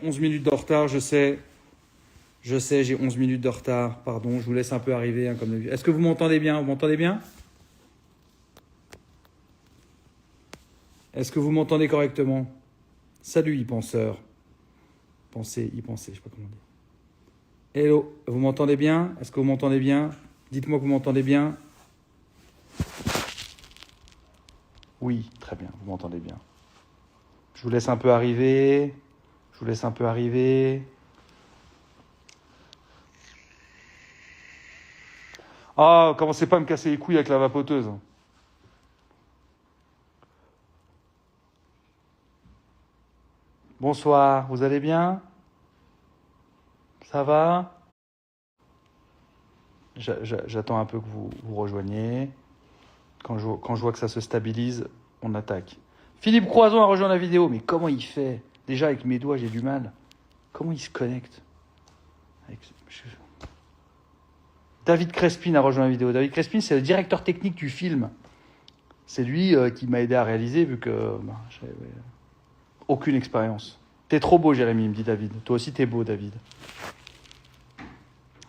11 minutes de retard, je sais, j'ai 11 minutes de retard. Pardon, je vous laisse un peu arriver, hein, comme d'habitude. Est-ce que vous m'entendez bien? Vous m'entendez bien? Est-ce que vous m'entendez correctement? Salut, e-penseur. Pensez, e-pensez, je sais pas comment dire. Hello, vous m'entendez bien? Est-ce que vous m'entendez bien? Dites-moi que vous m'entendez bien. Oui, très bien, vous m'entendez bien. Je vous laisse un peu arriver. Ah, commencez pas à me casser les couilles avec la vapoteuse. Bonsoir, vous allez bien? Ça va? J'attends un peu que vous rejoigniez. Quand je vois que ça se stabilise, on attaque. Philippe Croison a rejoint la vidéo. Mais comment il fait? Déjà, avec mes doigts, j'ai du mal. Comment il se connecte? David Crespin a rejoint la vidéo. David Crespin, c'est le directeur technique du film. C'est lui qui m'a aidé à réaliser, vu que j'avais aucune expérience. T'es trop beau, Jérémy, me dit David. Toi aussi, t'es beau, David.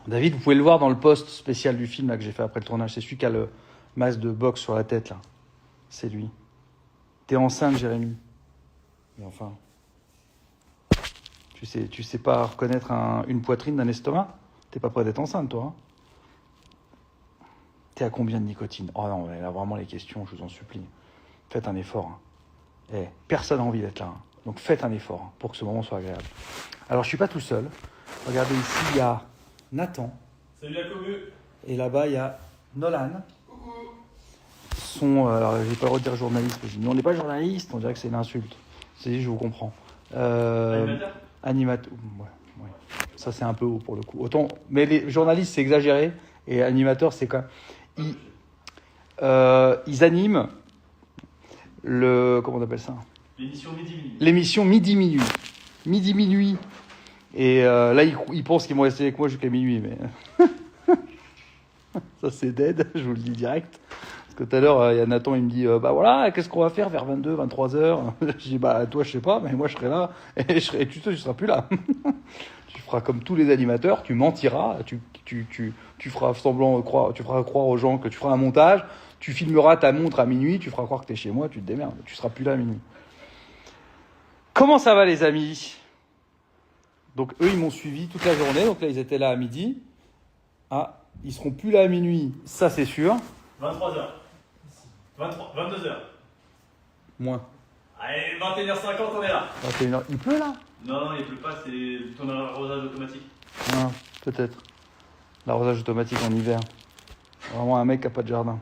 David, vous pouvez le voir dans le post spécial du film là, que j'ai fait après le tournage. C'est celui qui a le masque de boxe sur la tête, là. C'est lui. T'es enceinte, Jérémy. Mais enfin... Tu sais pas reconnaître une poitrine d'un estomac? T'es pas prêt d'être enceinte, toi, hein? T'es à combien de nicotine? Oh non, là, vraiment, les questions, je vous en supplie. Faites un effort. Hein. Personne n'a envie d'être là. Hein. Donc faites un effort hein, pour que ce moment soit agréable. Alors, je suis pas tout seul. Regardez ici, il y a Nathan. Salut la commu. Et là-bas, il y a Nolan. Coucou. Alors, j'ai pas le droit de dire journaliste. Parce que on n'est pas journaliste, on dirait que c'est une insulte. C'est je vous comprends. Animateur. Ouais. Ça, c'est un peu haut pour le coup. Autant, mais les journalistes, c'est exagéré. Et animateur, c'est quand même... Ils animent le... Comment on appelle ça? L'émission Midi-Minuit. L'émission Midi-Minuit. Midi-Minuit. Et là, ils pensent qu'ils vont rester avec moi jusqu'à minuit. Mais ça, c'est dead, je vous le dis direct. Parce que tout à l'heure, il y a Nathan, il me dit bah voilà, qu'est-ce qu'on va faire vers 22, 23 heures? Je dis bah toi, je sais pas, mais moi, je serai là. Et tu seras plus là. Tu feras comme tous les animateurs, tu mentiras, tu feras semblant, tu feras croire aux gens que tu feras un montage, tu filmeras ta montre à minuit, tu feras croire que tu es chez moi, tu te démerdes, tu seras plus là à minuit. Comment ça va les amis? Donc eux, ils m'ont suivi toute la journée, donc là, ils étaient là à midi. Ah, ils seront plus là à minuit, ça c'est sûr. 23h. 22h. Moins. Allez, 21h50, on est là. 21h. Il pleut là? Non, il pleut pas, c'est ton arrosage automatique. Ah, peut-être. L'arrosage automatique en hiver. Vraiment un mec qui n'a pas de jardin.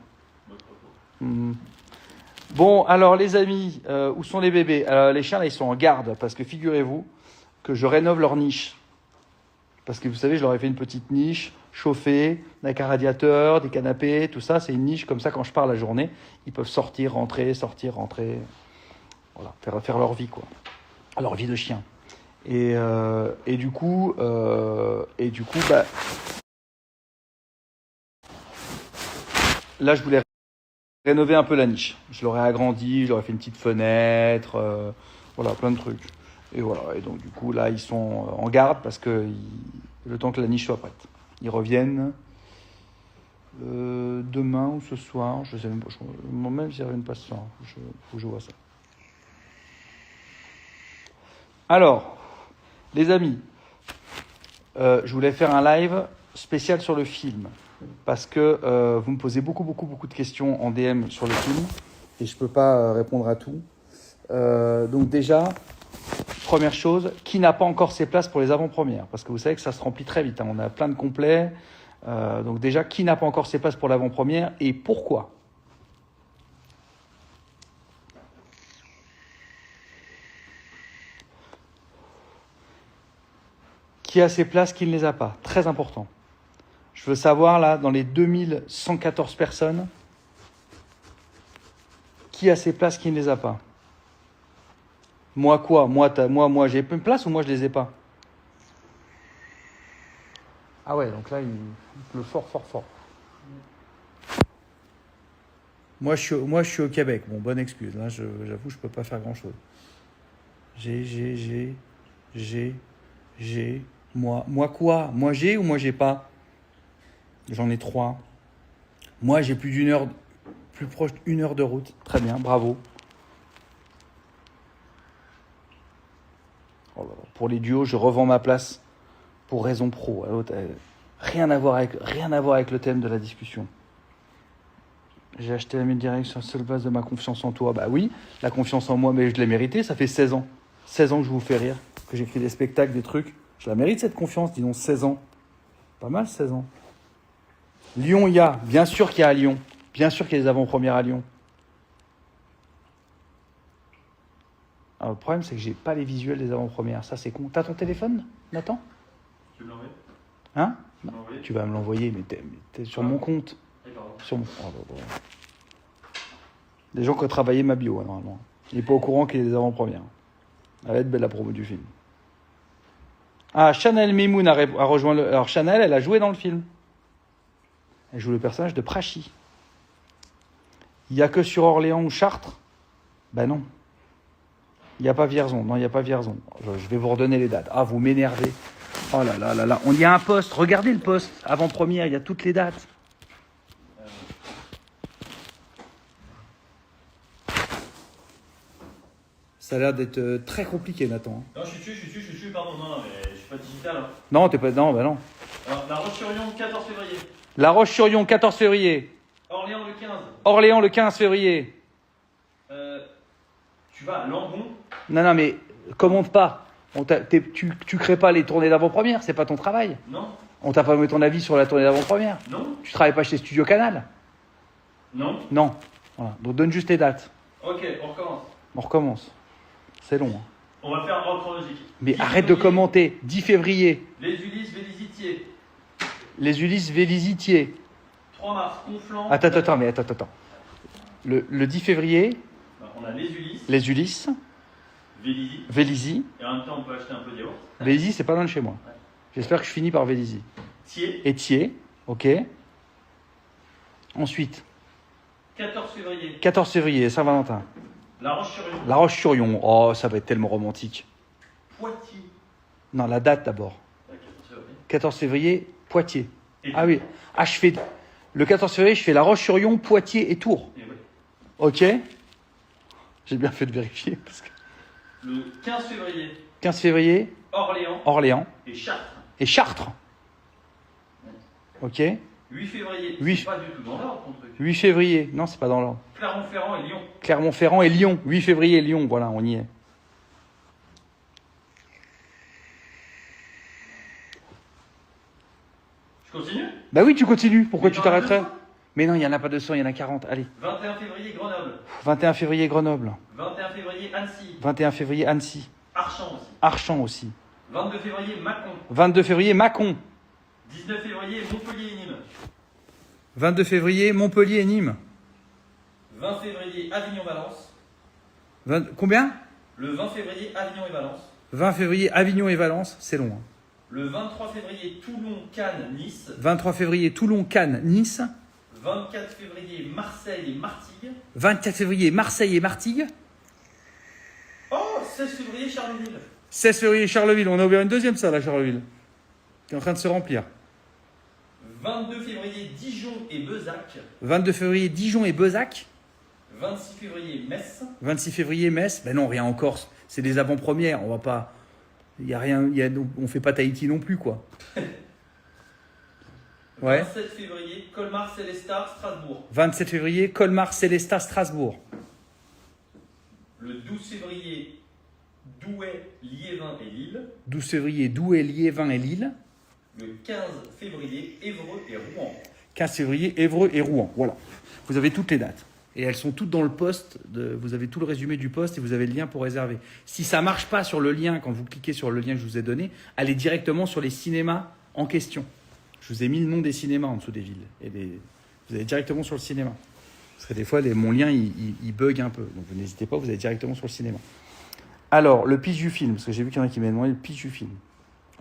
Bon, alors les amis, où sont les bébés? Les chiens là, ils sont en garde parce que figurez-vous que je rénove leur niche. Parce que vous savez, je leur ai fait une petite niche chauffée, avec un radiateur, des canapés, tout ça. C'est une niche comme ça, quand je pars la journée, ils peuvent sortir, rentrer. Voilà, faire leur vie, quoi. Leur vie de chien. Et du coup, bah, là, je voulais rénover un peu la niche. Je l'aurais agrandi, je leur ai fait une petite fenêtre, voilà, plein de trucs. Et voilà, et donc du coup, là, ils sont en garde parce que le temps que la niche soit prête. Ils reviennent demain ou ce soir, je sais même pas. Moi-même, j'y reviens pas ce soir. Faut que je vois ça. Alors, les amis, je voulais faire un live spécial sur le film. Parce que vous me posez beaucoup de questions en DM sur le film. Et je peux pas répondre à tout. Donc déjà, première chose, qui n'a pas encore ses places pour les avant-premières? Parce que vous savez que ça se remplit très vite. Hein. On a plein de complets. Donc déjà, qui n'a pas encore ses places pour l'avant-première et pourquoi? Qui a ses places, qui ne les a pas? Très important. Je veux savoir, là, dans les 2114 personnes, qui a ses places, qui ne les a pas? Moi, quoi? Moi, j'ai une place ou moi, je les ai pas? Ah ouais, donc là, il pleut fort. Moi, je suis au Québec. Bon, bonne excuse. Là, j'avoue, je peux pas faire grand-chose. Moi. Moi quoi? Moi j'ai ou moi j'ai pas? J'en ai 3. Moi j'ai plus proche d'1 heure de route. Très bien, bravo. Oh là là. Pour les duos, je revends ma place pour raison pro. Rien à voir avec le thème de la discussion. J'ai acheté la direct sur la seule base de ma confiance en toi. Bah oui, la confiance en moi, mais je l'ai mérité. Ça fait 16 ans. 16 ans que je vous fais rire, que j'écris des spectacles, des trucs. Je la mérite cette confiance, dis donc 16 ans. Pas mal 16 ans. Lyon, il y a. Bien sûr qu'il y a à Lyon. Bien sûr qu'il y a des avant-premières à Lyon. Alors, le problème, c'est que j'ai pas les visuels des avant-premières. Ça, c'est con. T'as ton téléphone, Nathan? Tu veux me l'envoyer? Hein? Tu veux me l'envoyer? Tu vas me l'envoyer, mais t'es sur mon compte. D'accord. Sur mon... Oh, là, là. Des gens qui ont travaillé ma bio, normalement. Il n'est pas au courant qu'il y a des avant-premières. Elle va être belle la promo du film. Ah, Chanel Mimoun a rejoint le... Alors, Chanel, elle a joué dans le film. Elle joue le personnage de Prachi. Il n'y a que sur Orléans ou Chartres? Ben non. Il n'y a pas Vierzon. Non, il n'y a pas Vierzon. Je vais vous redonner les dates. Ah, vous m'énervez. Oh là là là là. Il y a un poste. Regardez le poste. Avant-première, il y a toutes les dates. Ça a l'air d'être très compliqué, Nathan. Non, je suis dessus, pardon. Non, mais je suis pas digital. Hein. Non, t'es pas... Non, bah non. Alors, La Roche-sur-Yon, 14 février. La Roche-sur-Yon, 14 février. Orléans, le 15. Orléans, le 15 février. Tu vas à Langon. Non, mais commande pas. Tu crées pas les tournées d'avant-première, c'est pas ton travail. Non. On t'a pas mis ton avis sur la tournée d'avant-première. Non. Tu travailles pas chez Studio Canal. Non. Non. Voilà. Donc donne juste les dates. Ok, on recommence. On recommence. C'est long. Hein. On va faire ordre chronologique. Mais arrête de commenter. 10 février. Les Ulysses Vélisitier. Les Ulysses Vélisitier. 3 mars, Conflans. Attends. Le 10 février. On a les Ulysses. Les Ulysses. Vélizy. Vélizy. Et en même temps, on peut acheter un peu de yaourt. Vélizy, c'est pas loin de chez moi. Ouais. J'espère que je finis par Vélizy. Thiers. Et Thiers. Ok. Ensuite. 14 février. 14 février, Saint-Valentin. La Roche-sur-Yon. La Roche-sur-Yon. Oh, ça va être tellement romantique. Poitiers. Non, la date d'abord. 14 février. 14 février, Poitiers. Et Ah oui. Ah, je fais... Le 14 février, je fais La Roche-sur-Yon, Poitiers et Tours. Et oui. Ok. J'ai bien fait de vérifier. Parce que... Le 15 février. 15 février, Orléans. Orléans Et Chartres. et Chartres. Ok. 8 février. 8. C'est pas du tout dans l'ordre, ton truc. 8 février. Non, c'est pas dans l'ordre. Clermont-Ferrand et Lyon. Clermont-Ferrand et Lyon. 8 février, Lyon. Voilà, on y est. Je continue. Bah oui, tu continues. Pourquoi Mais tu il y en a t'arrêterais? 200. Mais non, il n'y en a pas 200, il y en a 40. Allez. 21 février, Grenoble. 21 février, Grenoble. 21 février, Annecy. 21 février, Annecy. Archamps aussi. Archamps aussi. 22 février, Mâcon. 22 février, Mâcon. 19 février, Montpellier et Nîmes. 22 février, Montpellier et Nîmes. 20 février, Avignon-Valence. Combien? Le 20 février, Avignon et Valence. 20 février, Avignon et Valence. C'est long. Hein. Le 23 février, Toulon, Cannes, Nice. 23 février, Toulon, Cannes, Nice. 24 février, Marseille et Martigues. 24 février, Marseille et Martigues. Oh, 16 février, Charleville. 16 février, Charleville. On a ouvert une deuxième salle à Charleville. Qui est en train de se remplir. 22 février, Dijon et Bezac. 22 février, Dijon et Bezac. 26 février, Metz. 26 février, Metz. Ben non, rien en Corse. C'est des avant-premières. On va pas... Il y a rien... On fait pas Tahiti non plus, quoi. Ouais. 27 février, Colmar, Célestat, Strasbourg. 27 février, Colmar, Célestat, Strasbourg. Le 12 février, Douai, Liévin et Lille. 12 février, Douai, Liévin et Lille. Le 15 février, Évreux et Rouen. 15 février, Évreux et Rouen. Voilà. Vous avez toutes les dates. Et elles sont toutes dans le post. Vous avez tout le résumé du post et vous avez le lien pour réserver. Si ça ne marche pas sur le lien, quand vous cliquez sur le lien que je vous ai donné, allez directement sur les cinémas en question. Je vous ai mis le nom des cinémas en dessous des villes. Et vous allez directement sur le cinéma. Parce que des fois, mon lien, il bug un peu. Donc, vous n'hésitez pas, vous allez directement sur le cinéma. Alors, le pitch du film, parce que j'ai vu qu'il y en a qui m'ont demandé le pitch du film.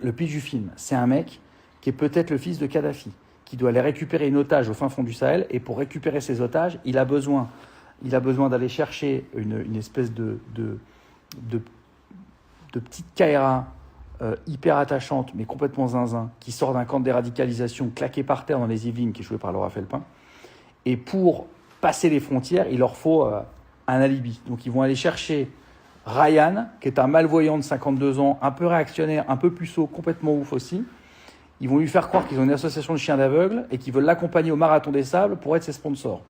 Le pitch du film, c'est un mec qui est peut-être le fils de Kadhafi, qui doit aller récupérer une otage au fin fond du Sahel. Et pour récupérer ses otages, il a besoin d'aller chercher une espèce de petite Kaira hyper attachante, mais complètement zinzin, qui sort d'un camp de déradicalisation, claqué par terre dans les Yvelines, qui est joué par Laura Felpin. Et pour passer les frontières, il leur faut un alibi. Donc ils vont aller chercher Ryan, qui est un malvoyant de 52 ans, un peu réactionnaire, un peu puceau, complètement ouf aussi. Ils vont lui faire croire qu'ils ont une association de chiens d'aveugles et qu'ils veulent l'accompagner au Marathon des Sables pour être ses sponsors.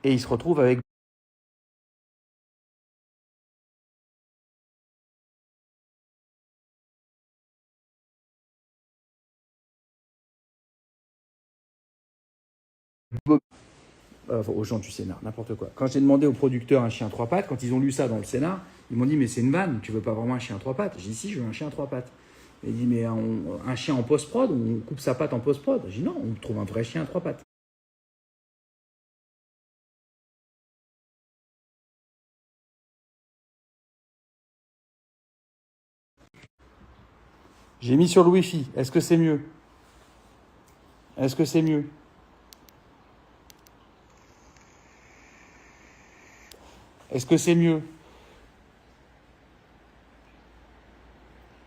Et ils se retrouvent avec... aux gens du scénar, n'importe quoi. Quand j'ai demandé aux producteurs un chien à trois pattes, quand ils ont lu ça dans le scénar, ils m'ont dit mais c'est une vanne, tu veux pas vraiment un chien à trois pattes? J'ai dit si, je veux un chien à trois pattes. Et ils dit mais un chien en post-prod, on coupe sa patte en post-prod. J'ai dit non, on trouve un vrai chien à trois pattes. J'ai mis sur le Wi-Fi, est-ce que c'est mieux? Est-ce que c'est mieux? Est-ce que c'est mieux?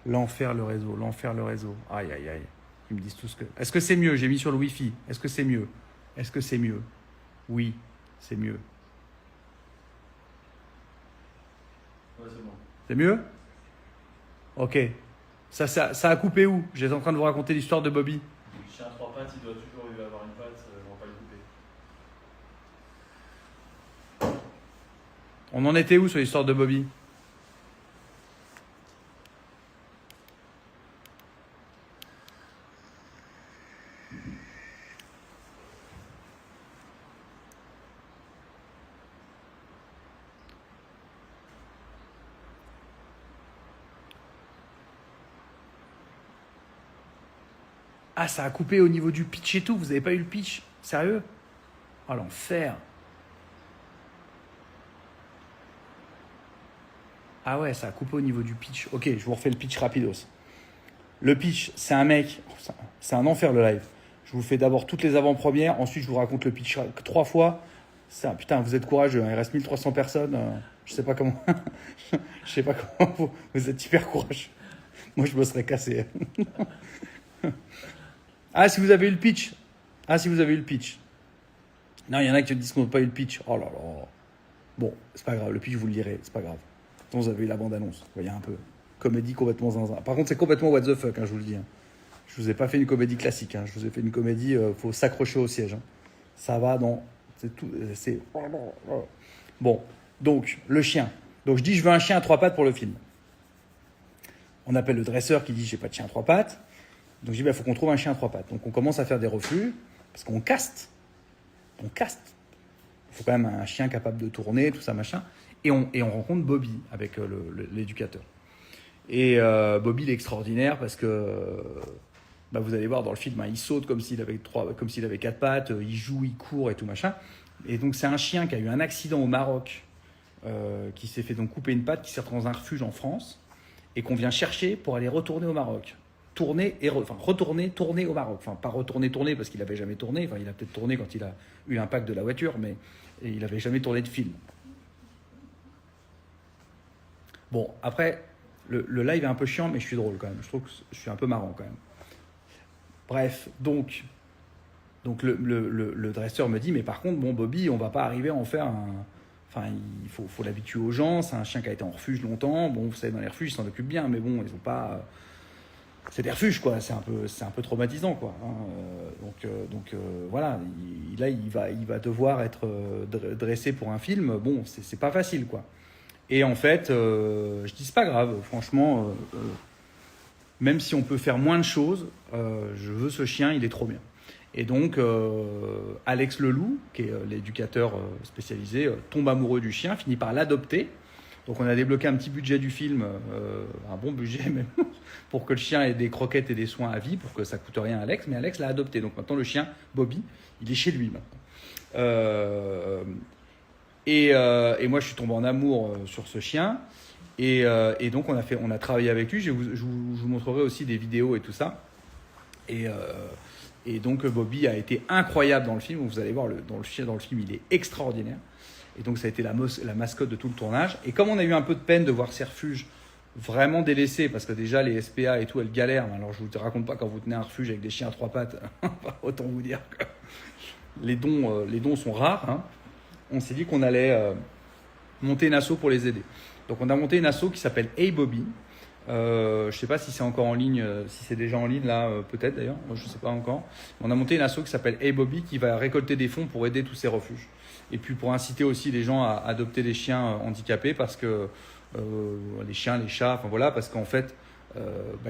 L'enfer, le réseau, l'enfer, le réseau. Aïe, aïe, aïe. Ils me disent tout ce que... Est-ce que c'est mieux? J'ai mis sur le Wi-Fi. Est-ce que c'est mieux? Est-ce que c'est mieux? Oui, c'est mieux. Ouais, c'est bon. C'est mieux? Ok. Ça a coupé où? J'étais en train de vous raconter l'histoire de Bobby. Le chien à trois pattes, il doit toujours avoir une patte, on va pas le couper. On en était où sur l'histoire de Bobby? Ah, ça a coupé au niveau du pitch et tout. Vous avez pas eu le pitch? Sérieux? Oh, l'enfer. Ah ouais, ça a coupé au niveau du pitch. Ok, je vous refais le pitch rapidos. Le pitch, c'est un mec... C'est un enfer le live. Je vous fais d'abord toutes les avant-premières. Ensuite, je vous raconte le pitch 3 fois. Putain, vous êtes courageux. Hein. Il reste 1300 personnes. Je sais pas comment... je sais pas comment vous êtes hyper courageux. Moi, je me serais cassé. Ah, si vous avez eu le pitch. Ah, si vous avez eu le pitch. Non, il y en a qui te disent qu'on n'a pas eu le pitch. Oh là là. Bon, c'est pas grave. Le pitch, vous le lirez. C'est pas grave. Donc, vous avez eu la bande-annonce. Vous voyez un peu. Comédie complètement zinzin. Par contre, c'est complètement what the fuck, hein, je vous le dis. Hein. Je vous ai pas fait une comédie classique. Hein. Je vous ai fait une comédie, faut s'accrocher au siège. Hein. Ça va dans... C'est tout... C'est... Bon, donc, le chien. Donc, je dis, je veux un chien à 3 pattes pour le film. On appelle le dresseur qui dit, j'ai pas de chien à 3 pattes. Donc je dis, il faut qu'on trouve un chien à 3 pattes. Donc on commence à faire des refus, parce qu'on caste. On caste. Il faut quand même un chien capable de tourner, tout ça, machin. Et on rencontre Bobby avec l'éducateur. Et Bobby, il est extraordinaire parce que, vous allez voir dans le film, hein, il saute comme s'il avait 4 pattes, il joue, il court et tout, machin. Et donc c'est un chien qui a eu un accident au Maroc, qui s'est fait donc couper une patte, qui s'est retrouvé dans un refuge en France, et qu'on vient chercher pour aller retourner au Maroc. Tourner au Maroc. Enfin, pas tourner parce qu'il n'avait jamais tourné. Enfin, il a peut-être tourné quand il a eu l'impact de la voiture, mais il n'avait jamais tourné de film. Bon, après, le live est un peu chiant, mais je suis drôle quand même. Je trouve que je suis un peu marrant quand même. Bref, donc le dresseur me dit, mais par contre, bon, Bobby, on va pas arriver à en faire un... Enfin, il faut l'habituer aux gens. C'est un chien qui a été en refuge longtemps. Bon, vous savez, dans les refuges, ils s'en occupent bien, mais bon, ils n'ont pas... C'est des refuges, quoi. C'est un peu traumatisant, quoi. Hein. Donc voilà. Là, il va devoir être dressé pour un film. Bon, c'est pas facile, quoi. Et en fait, je dis c'est pas grave, franchement, même si on peut faire moins de choses, je veux ce chien, il est trop bien. Et donc, Alex Leloup, qui est l'éducateur spécialisé, tombe amoureux du chien, finit par l'adopter. Donc, on a débloqué un petit budget du film, un bon budget même, pour que le chien ait des croquettes et des soins à vie, pour que ça coûte rien à Alex. Mais Alex l'a adopté. Donc, maintenant, le chien, Bobby, il est chez lui maintenant. Et moi, je suis tombé en amour sur ce chien. Et donc, on a travaillé avec lui. Je vous montrerai aussi des vidéos et tout ça. Et donc, Bobby a été incroyable dans le film. Vous allez voir, dans le film, il est extraordinaire. Et donc, ça a été la mascotte de tout le tournage. Et comme on a eu un peu de peine de voir ces refuges vraiment délaissés, parce que déjà, les SPA et tout, elles galèrent. Alors, je ne vous raconte pas quand vous tenez un refuge avec des chiens à 3 pattes. Autant vous dire que les dons sont rares. Hein. On s'est dit qu'on allait monter une asso pour les aider. Donc, on a monté une asso qui s'appelle Hey Bobby. Je ne sais pas si c'est encore en ligne, si c'est déjà en ligne là, peut-être d'ailleurs, moi je ne sais pas encore. On a monté une asso qui s'appelle Hey Bobby qui va récolter des fonds pour aider tous ces refuges. Et puis pour inciter aussi les gens à adopter des chiens handicapés parce que les chiens, les chats, enfin voilà, parce qu'en fait,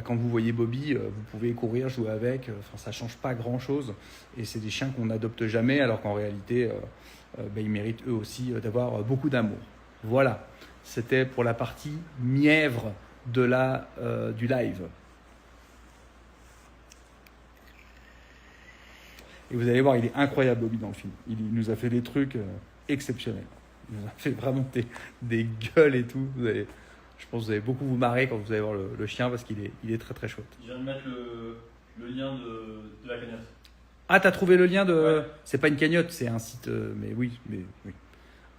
quand vous voyez Bobby, vous pouvez courir, jouer avec, ça ne change pas grand-chose. Et c'est des chiens qu'on n'adopte jamais alors qu'en réalité, ils méritent eux aussi d'avoir beaucoup d'amour. Voilà, c'était pour la partie mièvre du live. Et vous allez voir, il est incroyable Bobby dans le film. Il nous a fait des trucs exceptionnels. Il nous a fait vraiment des gueules et tout. Je pense que vous allez beaucoup vous marrer quand vous allez voir le chien parce qu'il est très très chouette. Je viens de mettre le lien de la cagnotte. Ah, t'as trouvé le lien de... Ouais. C'est pas une cagnotte, c'est un site... mais oui.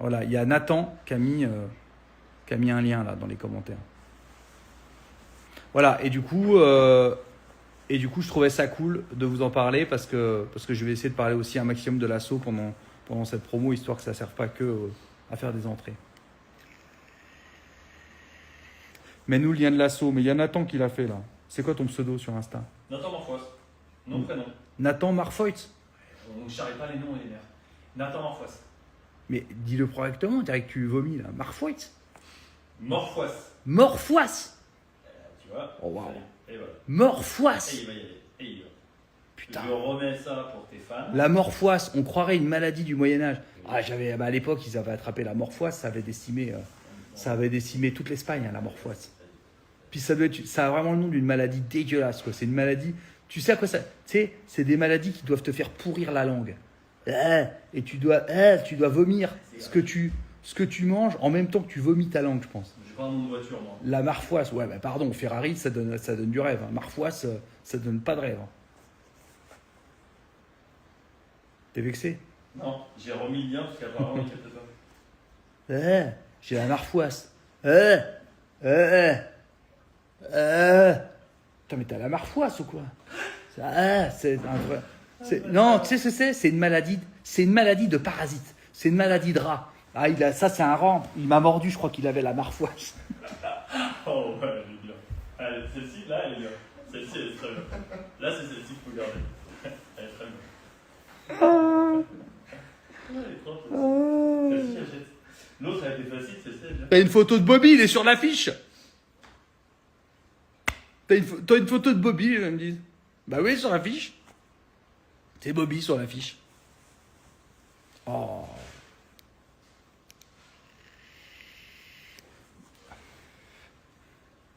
Voilà, il y a Nathan qui a mis un lien là dans les commentaires. Voilà, et du coup, je trouvais ça cool de vous en parler parce que je vais essayer de parler aussi un maximum de l'assaut pendant cette promo, histoire que ça ne serve pas que à faire des entrées. Mais nous, le lien de l'assaut, mais il y a Nathan qui l'a fait là. C'est quoi ton pseudo sur Insta? Nathan Morfois. Nom, prénom. Nathan Marfoit. On ne charrie pas les noms et les mères. Nathan Morfois. Mais dis-le correctement, on dirait que tu vomis là. Marfoit. Morfois. Morfois. Tu vois? Oh, wow. Et voilà. Morfois. Et il va y aller. Et il va. Putain. Je remets ça pour tes fans. La morphoise, on croirait une maladie du Moyen-Âge. Ah, à l'époque, ils avaient attrapé la morphoise, ça avait décimé toute l'Espagne, hein, la morphoise. Puis ça a vraiment le nom d'une maladie dégueulasse, quoi. C'est une maladie. Tu sais à quoi ça. Tu sais, c'est des maladies qui doivent te faire pourrir la langue. Et tu dois vomir ce que tu manges en même temps que tu vomis ta langue, je pense. J'ai pas un nom de voiture, moi. La marfoise, ouais, bah pardon, Ferrari, ça donne du rêve. Hein. Marfoise, ça donne pas de rêve. Hein. T'es vexé? Non, j'ai remis le lien parce qu'apparemment il capte pas. J'ai la marfoise. Putain, mais t'as la marfoise ou quoi? C'est un vrai. Non, tu sais ce que c'est? C'est une maladie de parasite. C'est une maladie de rat. Ah, ça c'est un rat. Il m'a mordu, je crois qu'il avait la marfoise. Oh, ouais, elle est bien. Allez, celle-ci, là, elle est bien. Celle-ci, elle est très bien. Là, c'est celle-ci qu'il faut garder. Elle est très bien. Elle est trop facile. Celle-ci, achète. L'autre, elle était facile, celle-ci, elle est bien. T'as une photo de Bobby, il est sur l'affiche. T'as une photo de Bobby, ils me disent. Bah oui, sur l'affiche. C'est Bobby sur l'affiche. Oh.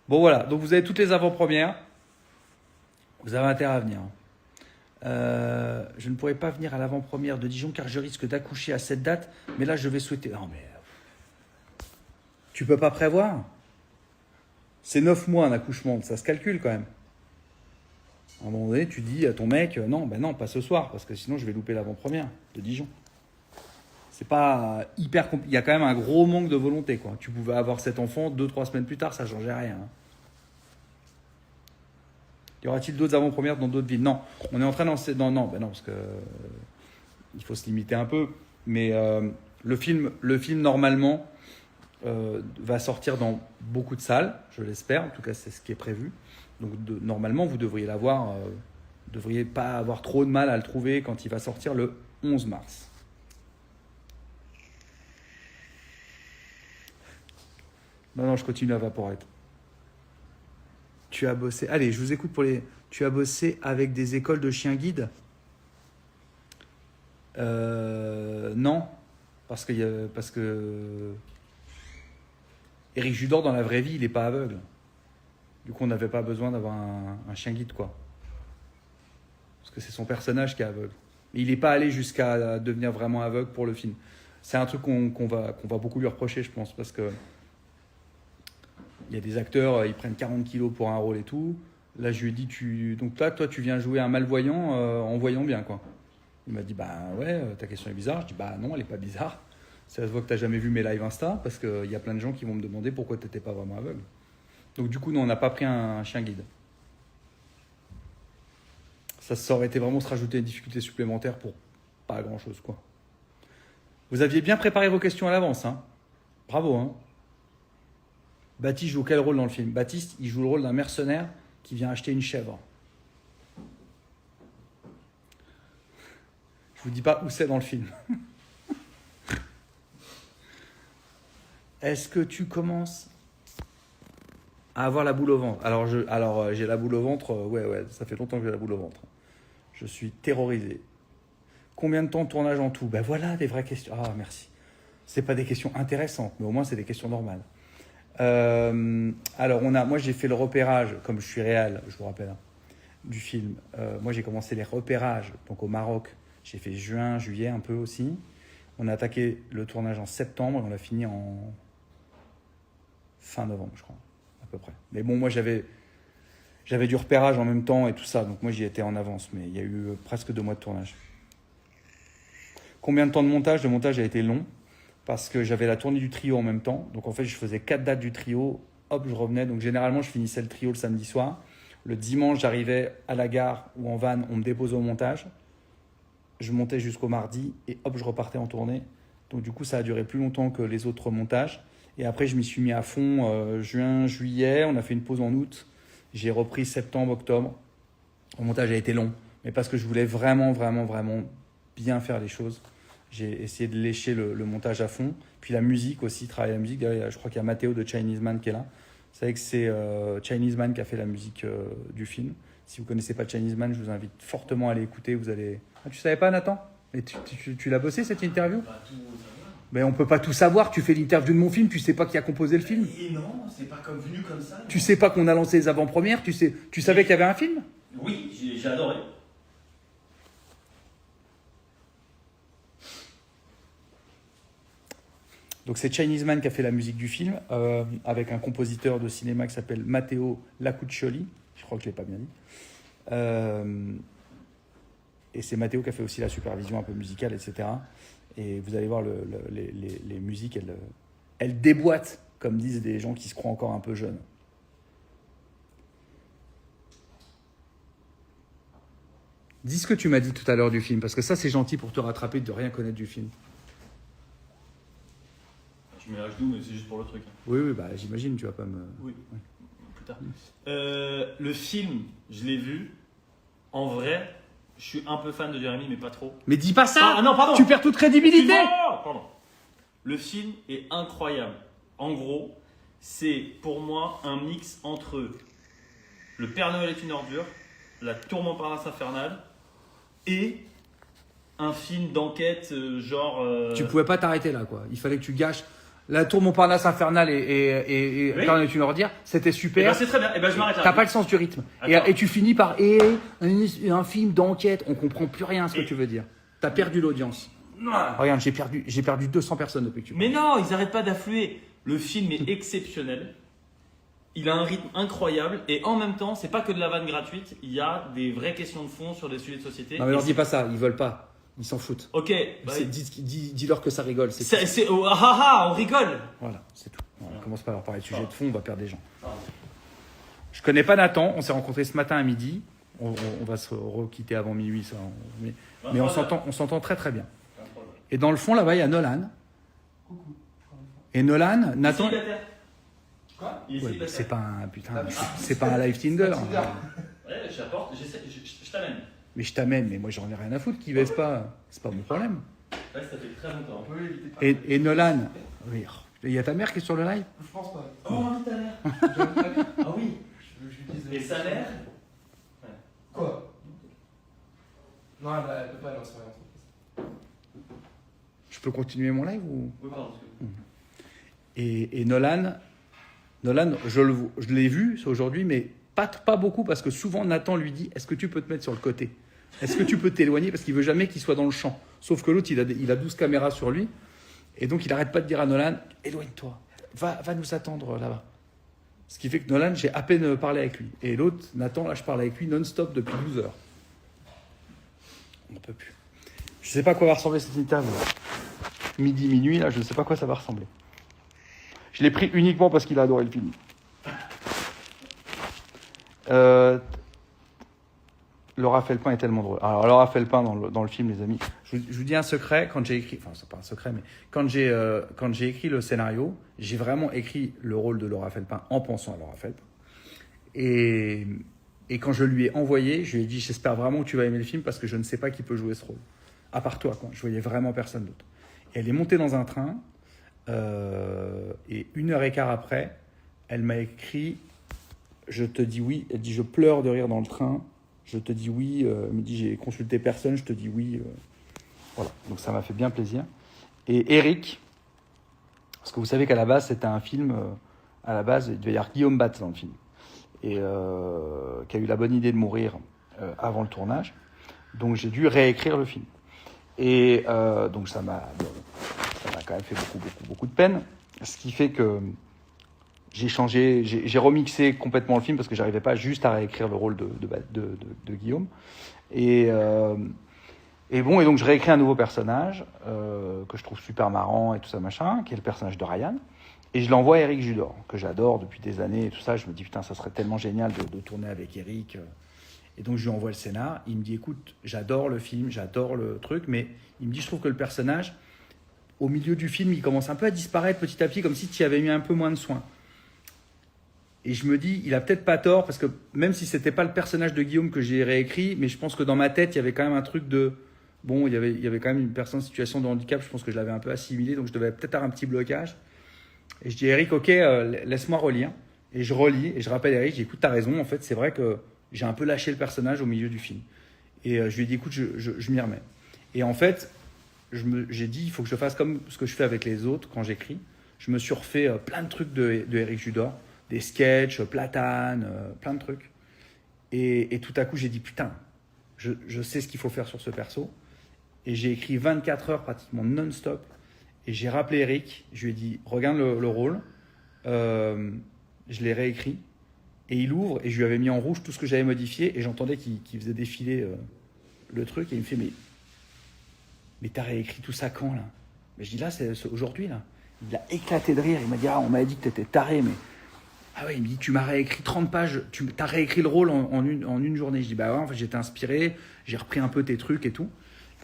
Bon voilà, donc vous avez toutes les avant-premières. Vous avez intérêt à venir. Je ne pourrai pas venir à l'avant-première de Dijon car je risque d'accoucher à cette date. Mais là, je vais souhaiter... Non mais... Tu peux pas prévoir? C'est 9 mois un accouchement, ça se calcule quand même. À un moment donné, tu dis à ton mec, non, pas ce soir, parce que sinon je vais louper l'avant-première de Dijon. C'est pas hyper compliqué. Il y a quand même un gros manque de volonté, quoi. Tu pouvais avoir cet enfant 2-3 semaines plus tard, ça ne changeait rien. Hein. Y aura-t-il d'autres avant-premières dans d'autres villes? Non, on est en train de... Non, parce que il faut se limiter un peu. Mais le film normalement va sortir dans beaucoup de salles, je l'espère. En tout cas, c'est ce qui est prévu. Donc normalement, vous devriez devriez pas avoir trop de mal à le trouver quand il va sortir le 11 mars. Non, je continue à Vaporette. Tu as bossé... Allez, je vous écoute pour les... Tu as bossé avec des écoles de chiens guides? Non. Parce que... Éric Judor, dans la vraie vie, il n'est pas aveugle. Du coup, on n'avait pas besoin d'avoir un chien guide, quoi. Parce que c'est son personnage qui est aveugle. Mais il n'est pas allé jusqu'à devenir vraiment aveugle pour le film. C'est un truc qu'on va beaucoup lui reprocher, je pense, parce que il y a des acteurs, ils prennent 40 kilos pour un rôle et tout. Là, je lui ai dit, donc là, toi, tu viens jouer un malvoyant en voyant bien, quoi. Il m'a dit, bah ouais, ta question est bizarre. Je dis, bah non, elle n'est pas bizarre. Ça se voit que tu n'as jamais vu mes lives Insta, parce qu'il y a plein de gens qui vont me demander pourquoi tu n'étais pas vraiment aveugle. Donc du coup, non, on n'a pas pris un chien guide. Ça aurait été vraiment se rajouter une difficulté supplémentaire pour pas grand-chose, quoi. Vous aviez bien préparé vos questions à l'avance, hein. Bravo, hein. Baptiste joue quel rôle dans le film? Baptiste, il joue le rôle d'un mercenaire qui vient acheter une chèvre. Je vous dis pas où c'est dans le film. Est-ce que tu commences à avoir la boule au ventre? Alors, j'ai la boule au ventre. Ouais, ça fait longtemps que j'ai la boule au ventre. Je suis terrorisé. Combien de temps de tournage en tout? Ben voilà, des vraies questions. Ah, merci. C'est pas des questions intéressantes, mais au moins c'est des questions normales. Alors, moi j'ai fait le repérage, comme je suis réal, je vous rappelle, hein, du film. Moi j'ai commencé les repérages, donc au Maroc. J'ai fait juin, juillet un peu aussi. On a attaqué le tournage en septembre et on l'a fini en fin novembre, je crois, à peu près. Mais bon, moi j'avais du repérage en même temps et tout ça, donc moi j'y étais en avance, mais il y a eu presque 2 mois de tournage. Combien de temps de montage? Le montage a été long parce que j'avais la tournée du trio en même temps. Donc en fait, je faisais 4 dates du trio. Hop, je revenais. Donc généralement, je finissais le trio le samedi soir. Le dimanche, j'arrivais à la gare ou en van. On me déposait au montage. Je montais jusqu'au mardi et hop, je repartais en tournée. Donc du coup, ça a duré plus longtemps que les autres montages. Et après, je m'y suis mis à fond juin, juillet. On a fait une pause en août. J'ai repris septembre, octobre. Le montage a été long. Mais parce que je voulais vraiment bien faire les choses. J'ai essayé de lécher le montage à fond. Puis la musique aussi, travailler la musique. Je crois qu'il y a Mathéo de Chinese Man qui est là. Vous savez que c'est Chinese Man qui a fait la musique du film. Si vous ne connaissez pas Chinese Man, je vous invite fortement à aller écouter. Vous allez... Ah, tu savais pas, Nathan? Et tu l'as bossé, cette interview? Pas tout savoir. Mais on peut pas tout savoir. Tu fais l'interview de mon film, tu sais pas qui a composé le film. Et non, c'est pas comme venu comme ça. Tu sais pas qu'on a lancé les avant-premières. Tu savais qu'il y avait un film? Oui, j'ai adoré. Donc c'est Chinese Man qui a fait la musique du film, avec un compositeur de cinéma qui s'appelle Matteo Lacuccioli. Je crois que je l'ai pas bien dit. Et c'est Matteo qui a fait aussi la supervision un peu musicale, etc. Et vous allez voir, les musiques, elles déboîtent, comme disent des gens qui se croient encore un peu jeunes. Dis ce que tu m'as dit tout à l'heure du film, parce que ça c'est gentil pour te rattraper de rien connaître du film. Tu mélanges tout, mais c'est juste pour le truc. Oui, bah j'imagine, tu vas pas me... Oui, plus tard. Le film, je l'ai vu. En vrai, je suis un peu fan de Jérémy, mais pas trop. Mais dis pas ça! Ah non, pardon! Tu perds toute crédibilité! Pardon. Le film est incroyable. En gros, c'est pour moi un mix entre Le Père Noël est une ordure, La Tour Montparnasse infernale et un film d'enquête genre... Tu pouvais pas t'arrêter là, quoi. Il fallait que tu gâches. La Tour Montparnasse infernale et Oui. Père Noël est une ordure, c'était Eh super. ben, c'est très bien. Eh ben, je m'arrête là. T'as pas le sens du rythme. Attends. Et tu finis par un film d'enquête. On comprend plus rien à ce que tu veux dire. T'as perdu l'audience. Non. Regarde, j'ai perdu 200 personnes depuis que tu Mais non, ils n'arrêtent pas d'affluer. Le film est exceptionnel. Il a un rythme incroyable et en même temps, c'est pas que de la vanne gratuite. Il y a des vraies questions de fond sur des sujets de société. Non mais Et leur dis pas ça, ils veulent pas. Ils s'en foutent. Ok. Bah, Dis-leur que ça rigole. C'est tout. On rigole. Voilà, c'est tout. On commence pas à leur parler de sujet de fond, on va perdre des gens. Je connais pas Nathan, on s'est rencontrés ce matin à midi. On va se requitter avant minuit, ça. Mais on s'entend très très bien. Et dans le fond, là-bas, il y a Nolan. Coucou. Et Nolan, Nathan... Quoi? Il est Ouais, célibataire. c'est pas un putain, c'est pas un live Tinder. Ouais, je t'apporte, je t'amène. Mais je t'amène, mais moi j'en ai rien à foutre qui baisse pas. C'est pas mon problème. Ouais, ça fait très longtemps. On peut éviter. Et Nolan, oui, oh, Et il y a ta mère qui est sur le live? Je pense pas. Oh, on invite ta mère. Ah oui. Je lui dis. Et sa mère? Quoi? Non, elle peut pas, non, c'est pas grave. Je peux continuer mon live ou... Oui, pardon. Et Nolan, je l'ai vu c'est aujourd'hui, mais pas beaucoup parce que souvent Nathan lui dit est-ce que tu peux te mettre sur le côté? Est-ce que tu peux t'éloigner? Parce qu'il veut jamais qu'il soit dans le champ. Sauf que l'autre, il a 12 caméras sur lui. Et donc, il n'arrête pas de dire à Nolan éloigne-toi, va nous attendre là-bas. Ce qui fait que Nolan, j'ai à peine parlé avec lui. Et l'autre, Nathan, là, je parle avec lui non-stop depuis 12 heures. On ne peut plus. Je ne sais pas à quoi va ressembler cette interview. Midi, minuit, là, je ne sais pas à quoi ça va ressembler. Je l'ai pris uniquement parce qu'il a adoré le film. Laura Felpin est tellement drôle. Alors, Laura Felpin dans le film, les amis, je vous dis un secret, quand j'ai écrit, enfin, c'est pas un secret, mais quand j'ai écrit le scénario, j'ai vraiment écrit le rôle de Laura Felpin en pensant à Laura Felpin. Et quand je lui ai envoyé, je lui ai dit, j'espère vraiment que tu vas aimer le film parce que je ne sais pas qui peut jouer ce rôle. À part toi, quoi. Je voyais vraiment personne d'autre. Et elle est montée dans un train, et 1h15 après, elle m'a écrit, je te dis oui. Elle dit, je pleure de rire dans le train. Je te dis oui. Elle me dit, j'ai consulté personne. Je te dis oui. Voilà. Donc ça m'a fait bien plaisir. Et Eric, parce que vous savez qu'à la base, c'était un film. À la base, il devait y avoir Guillaume Batz dans le film. Et qui a eu la bonne idée de mourir avant le tournage. Donc j'ai dû réécrire le film. Et donc ça m'a quand même fait beaucoup de peine. Ce qui fait que j'ai changé, j'ai remixé complètement le film parce que j'arrivais pas juste à réécrire le rôle de Guillaume. Et donc je réécris un nouveau personnage que je trouve super marrant et tout ça machin, qui est le personnage de Ryan. Et je l'envoie à Eric Judor, que j'adore depuis des années et tout ça. Je me dis putain, ça serait tellement génial de tourner avec Eric. Et donc je lui envoie le scénar. Il me dit écoute, j'adore le film, j'adore le truc, mais il me dit je trouve que le personnage, au milieu du film, il commence un peu à disparaître petit à petit, comme si tu y avais mis un peu moins de soin. Et je me dis, il a peut-être pas tort, parce que même si c'était pas le personnage de Guillaume que j'ai réécrit, mais je pense que dans ma tête, il y avait quand même un truc de... Bon, il y avait quand même une personne en situation de handicap, je pense que je l'avais un peu assimilé, donc je devais peut-être avoir un petit blocage. Et je dis, Eric, ok, laisse-moi relire. Et je relis, et je rappelle Eric, je dis, écoute, t'as raison, en fait, c'est vrai que j'ai un peu lâché le personnage au milieu du film. Et je lui ai dit, écoute, je m'y remets. Et en fait, j'ai dit, il faut que je fasse comme ce que je fais avec les autres quand j'écris. Je me suis refait plein de trucs de Eric Judor, des sketchs, Platane, plein de trucs. Et tout à coup, j'ai dit, putain, je sais ce qu'il faut faire sur ce perso. Et j'ai écrit 24 heures pratiquement non-stop. Et j'ai rappelé Eric, je lui ai dit, regarde le rôle. Je l'ai réécrit. Et il ouvre, et je lui avais mis en rouge tout ce que j'avais modifié. Et j'entendais qu'il faisait défiler le truc. Et il me fait, mais t'as réécrit tout ça quand, là? Mais je dis, là, c'est aujourd'hui, là. Il a éclaté de rire. Il m'a dit, ah, on m'a dit que t'étais taré, mais... Ah ouais, il me dit, tu m'as réécrit 30 pages, tu as réécrit le rôle en une journée. Je dis, bah ouais, en fait, j'étais inspiré, j'ai repris un peu tes trucs et tout.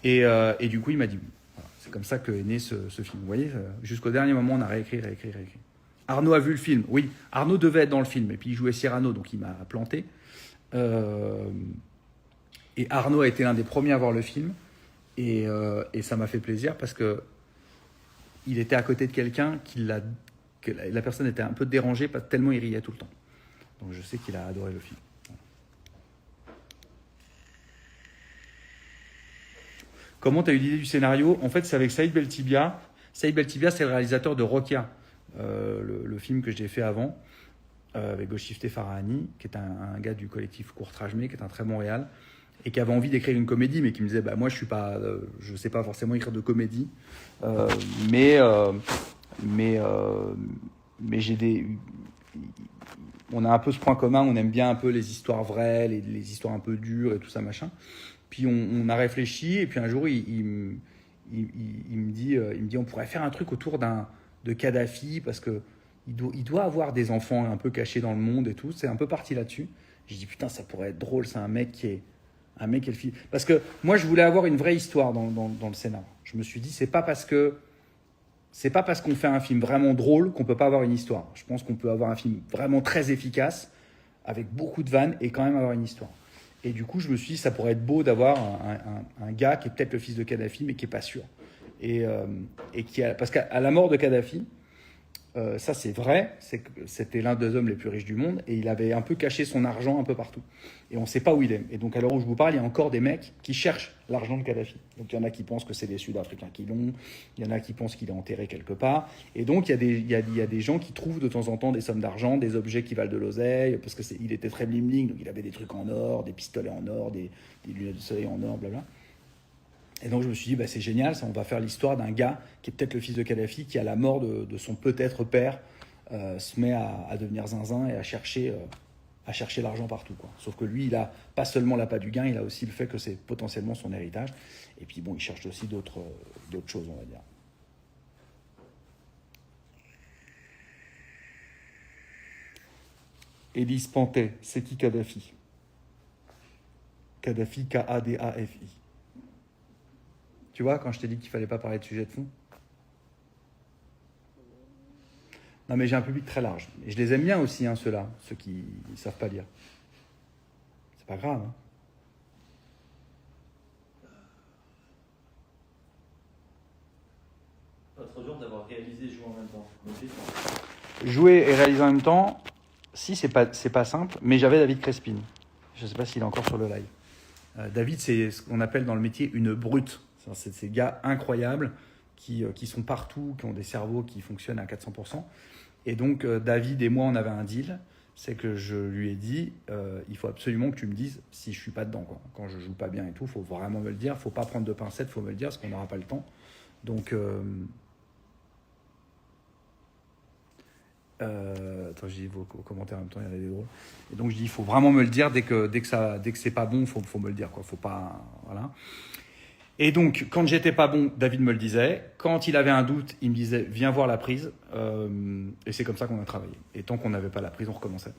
Et du coup, il m'a dit, voilà, c'est comme ça qu'est né ce film. Vous voyez, jusqu'au dernier moment, on a réécrit. Arnaud a vu le film. Oui, Arnaud devait être dans le film, et puis il jouait Cyrano, donc il m'a planté. Et Arnaud a été l'un des premiers à voir le film, et ça m'a fait plaisir parce que il était à côté de quelqu'un que la personne était un peu dérangée, pas tellement il riait tout le temps. Donc je sais qu'il a adoré le film. Comment tu as eu l'idée du scénario? En fait, c'est avec Saïd Beltibia. Saïd Beltibia, c'est le réalisateur de Rokia, le film que j'ai fait avant, avec Goshifte Farahani, qui est un gars du collectif Courtrajmé, qui est un très bon réal, et qui avait envie d'écrire une comédie, mais qui me disait, bah, moi, je sais pas forcément écrire de comédie, mais on a un peu ce point commun, on aime bien un peu les histoires vraies, les histoires un peu dures et tout ça machin. Puis on a réfléchi, et puis un jour il me dit on pourrait faire un truc autour de Kadhafi parce que il doit avoir des enfants un peu cachés dans le monde et tout. C'est un peu parti là-dessus. J'ai dit putain, ça pourrait être drôle, c'est un mec qui est le fils. Parce que moi je voulais avoir une vraie histoire dans le scénario. Je me suis dit c'est pas parce qu'on fait un film vraiment drôle qu'on peut pas avoir une histoire. Je pense qu'on peut avoir un film vraiment très efficace, avec beaucoup de vannes, et quand même avoir une histoire. Et du coup, je me suis dit, ça pourrait être beau d'avoir un gars qui est peut-être le fils de Kadhafi, mais qui n'est pas sûr. Parce qu'à la mort de Kadhafi, ça c'est vrai, c'est que c'était l'un des hommes les plus riches du monde et il avait un peu caché son argent un peu partout. Et on ne sait pas où il est. Et donc à l'heure où je vous parle, il y a encore des mecs qui cherchent l'argent de Kadhafi. Donc il y en a qui pensent que c'est les Sud-Africains qui l'ont, il y en a qui pensent qu'il est enterré quelque part. Et donc il y a des gens qui trouvent de temps en temps des sommes d'argent, des objets qui valent de l'oseille, parce qu'il était très bling-bling, donc il avait des trucs en or, des pistolets en or, des lunettes de soleil en or, blabla. Et donc je me suis dit, bah, c'est génial, ça, on va faire l'histoire d'un gars qui est peut-être le fils de Kadhafi, qui à la mort de son peut-être père se met à devenir zinzin et à chercher l'argent partout, quoi. Sauf que lui, il a pas seulement l'appât du gain, il a aussi le fait que c'est potentiellement son héritage. Et puis bon, il cherche aussi d'autres choses, on va dire. Élise Pantet, c'est qui Kadhafi? Kadhafi, K-A-D-A-F-I. Tu vois, quand je t'ai dit qu'il fallait pas parler de sujet de fond. Non, mais j'ai un public très large. Et je les aime bien aussi, hein, ceux-là, ceux qui ne savent pas lire. C'est pas grave, hein. Pas trop dur d'avoir réalisé et joué en même temps. Jouer et réaliser en même temps, si, c'est pas simple, mais j'avais David Crespin. Je ne sais pas s'il est encore sur le live. David, c'est ce qu'on appelle dans le métier une brute. C'est ces gars incroyables qui sont partout, qui ont des cerveaux qui fonctionnent à 400%. Et donc, David et moi, on avait un deal. C'est que je lui ai dit, il faut absolument que tu me dises si je suis pas dedans, quoi. Quand je joue pas bien et tout, il faut vraiment me le dire. Il ne faut pas prendre de pincettes, il faut me le dire, parce qu'on n'aura pas le temps. Donc, attends, je dis vos commentaires en même temps, il y en a des drôles. Et donc, je dis, il faut vraiment me le dire dès que c'est pas bon, faut me le dire, quoi. Faut pas, voilà. Et donc, quand j'étais pas bon, David me le disait. Quand il avait un doute, il me disait, viens voir la prise. Et c'est comme ça qu'on a travaillé. Et tant qu'on n'avait pas la prise, on recommençait.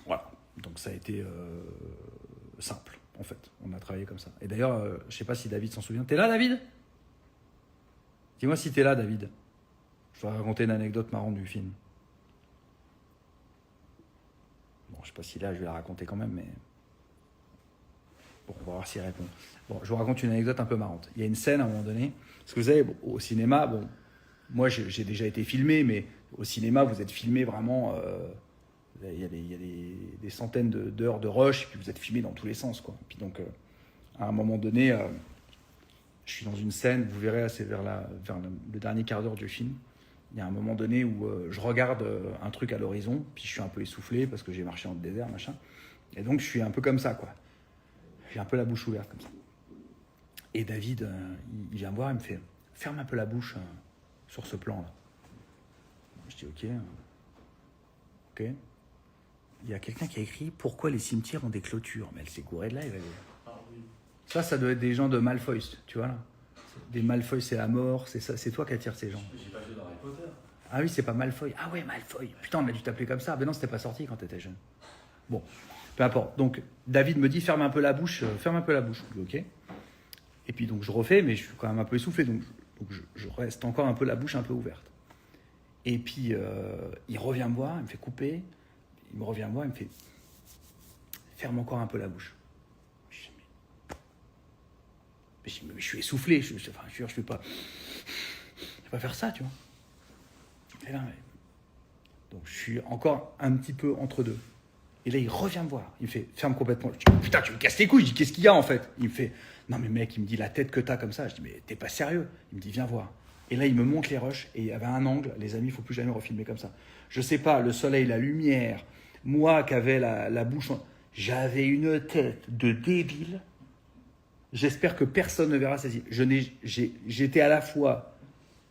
Voilà. Donc ça a été simple, en fait. On a travaillé comme ça. Et d'ailleurs, je sais pas si David s'en souvient. T'es là, David? Dis-moi si t'es là, David. Je dois raconter une anecdote marrante du film. Bon, je sais pas si là, je vais la raconter quand même, mais... Bon, on va voir s'il répond. Bon, je vous raconte une anecdote un peu marrante. Il y a une scène à un moment donné, parce que vous savez, au cinéma, bon, moi j'ai déjà été filmé, mais au cinéma, vous êtes filmé vraiment, il y a des centaines d'heures de rush, et puis vous êtes filmé dans tous les sens, quoi. Puis donc, à un moment donné, je suis dans une scène, vous verrez, c'est vers le dernier quart d'heure du film. Il y a un moment donné où je regarde un truc à l'horizon, puis je suis un peu essoufflé parce que j'ai marché dans le désert, machin. Et donc, je suis un peu comme ça, quoi. J'ai un peu la bouche ouverte, comme ça. Et David, il vient me voir, il me fait « Ferme un peu la bouche sur ce plan-là. » Je dis « Ok. Ok. » Il y a quelqu'un qui a écrit « Pourquoi les cimetières ont des clôtures ?» Mais elle s'est gourée de là, il va dire. Ah oui. Ça doit être des gens de Malfoy, tu vois là. Des Malfoy, c'est la mort, c'est ça, c'est toi qui attires ces gens. J'ai pas joué dans Harry Potter. Ah oui, c'est pas Malfoy. Ah ouais, Malfoy. Putain, on a dû t'appeler comme ça. Mais non, c'était pas sorti quand t'étais jeune. Bon, peu importe. Donc, David me dit, ferme un peu la bouche. Je dis, ok. Et puis, donc, je refais, mais je suis quand même un peu essoufflé. Donc je reste encore un peu la bouche un peu ouverte. Et puis, il revient me voir, il me fait couper. Il me revient me voir, il me fait, ferme encore un peu la bouche. Mais je suis essoufflé. Je vais pas faire ça, tu vois. Et là, donc, je suis encore un petit peu entre deux. Et là, il revient me voir. Il me fait, ferme complètement. Je dis, putain, tu me casses les couilles. Je dis, qu'est-ce qu'il y a en fait? Il me fait, non mais mec, il me dit, la tête que t'as comme ça. Je dis, mais t'es pas sérieux? Il me dit, viens voir. Et là, il me montre les rushs. Et il y avait un angle. Les amis, il faut plus jamais refilmer comme ça. Je sais pas, le soleil, la lumière. Moi qui avais la bouche. J'avais une tête de débile. J'espère que personne ne verra ces images. J'étais à la fois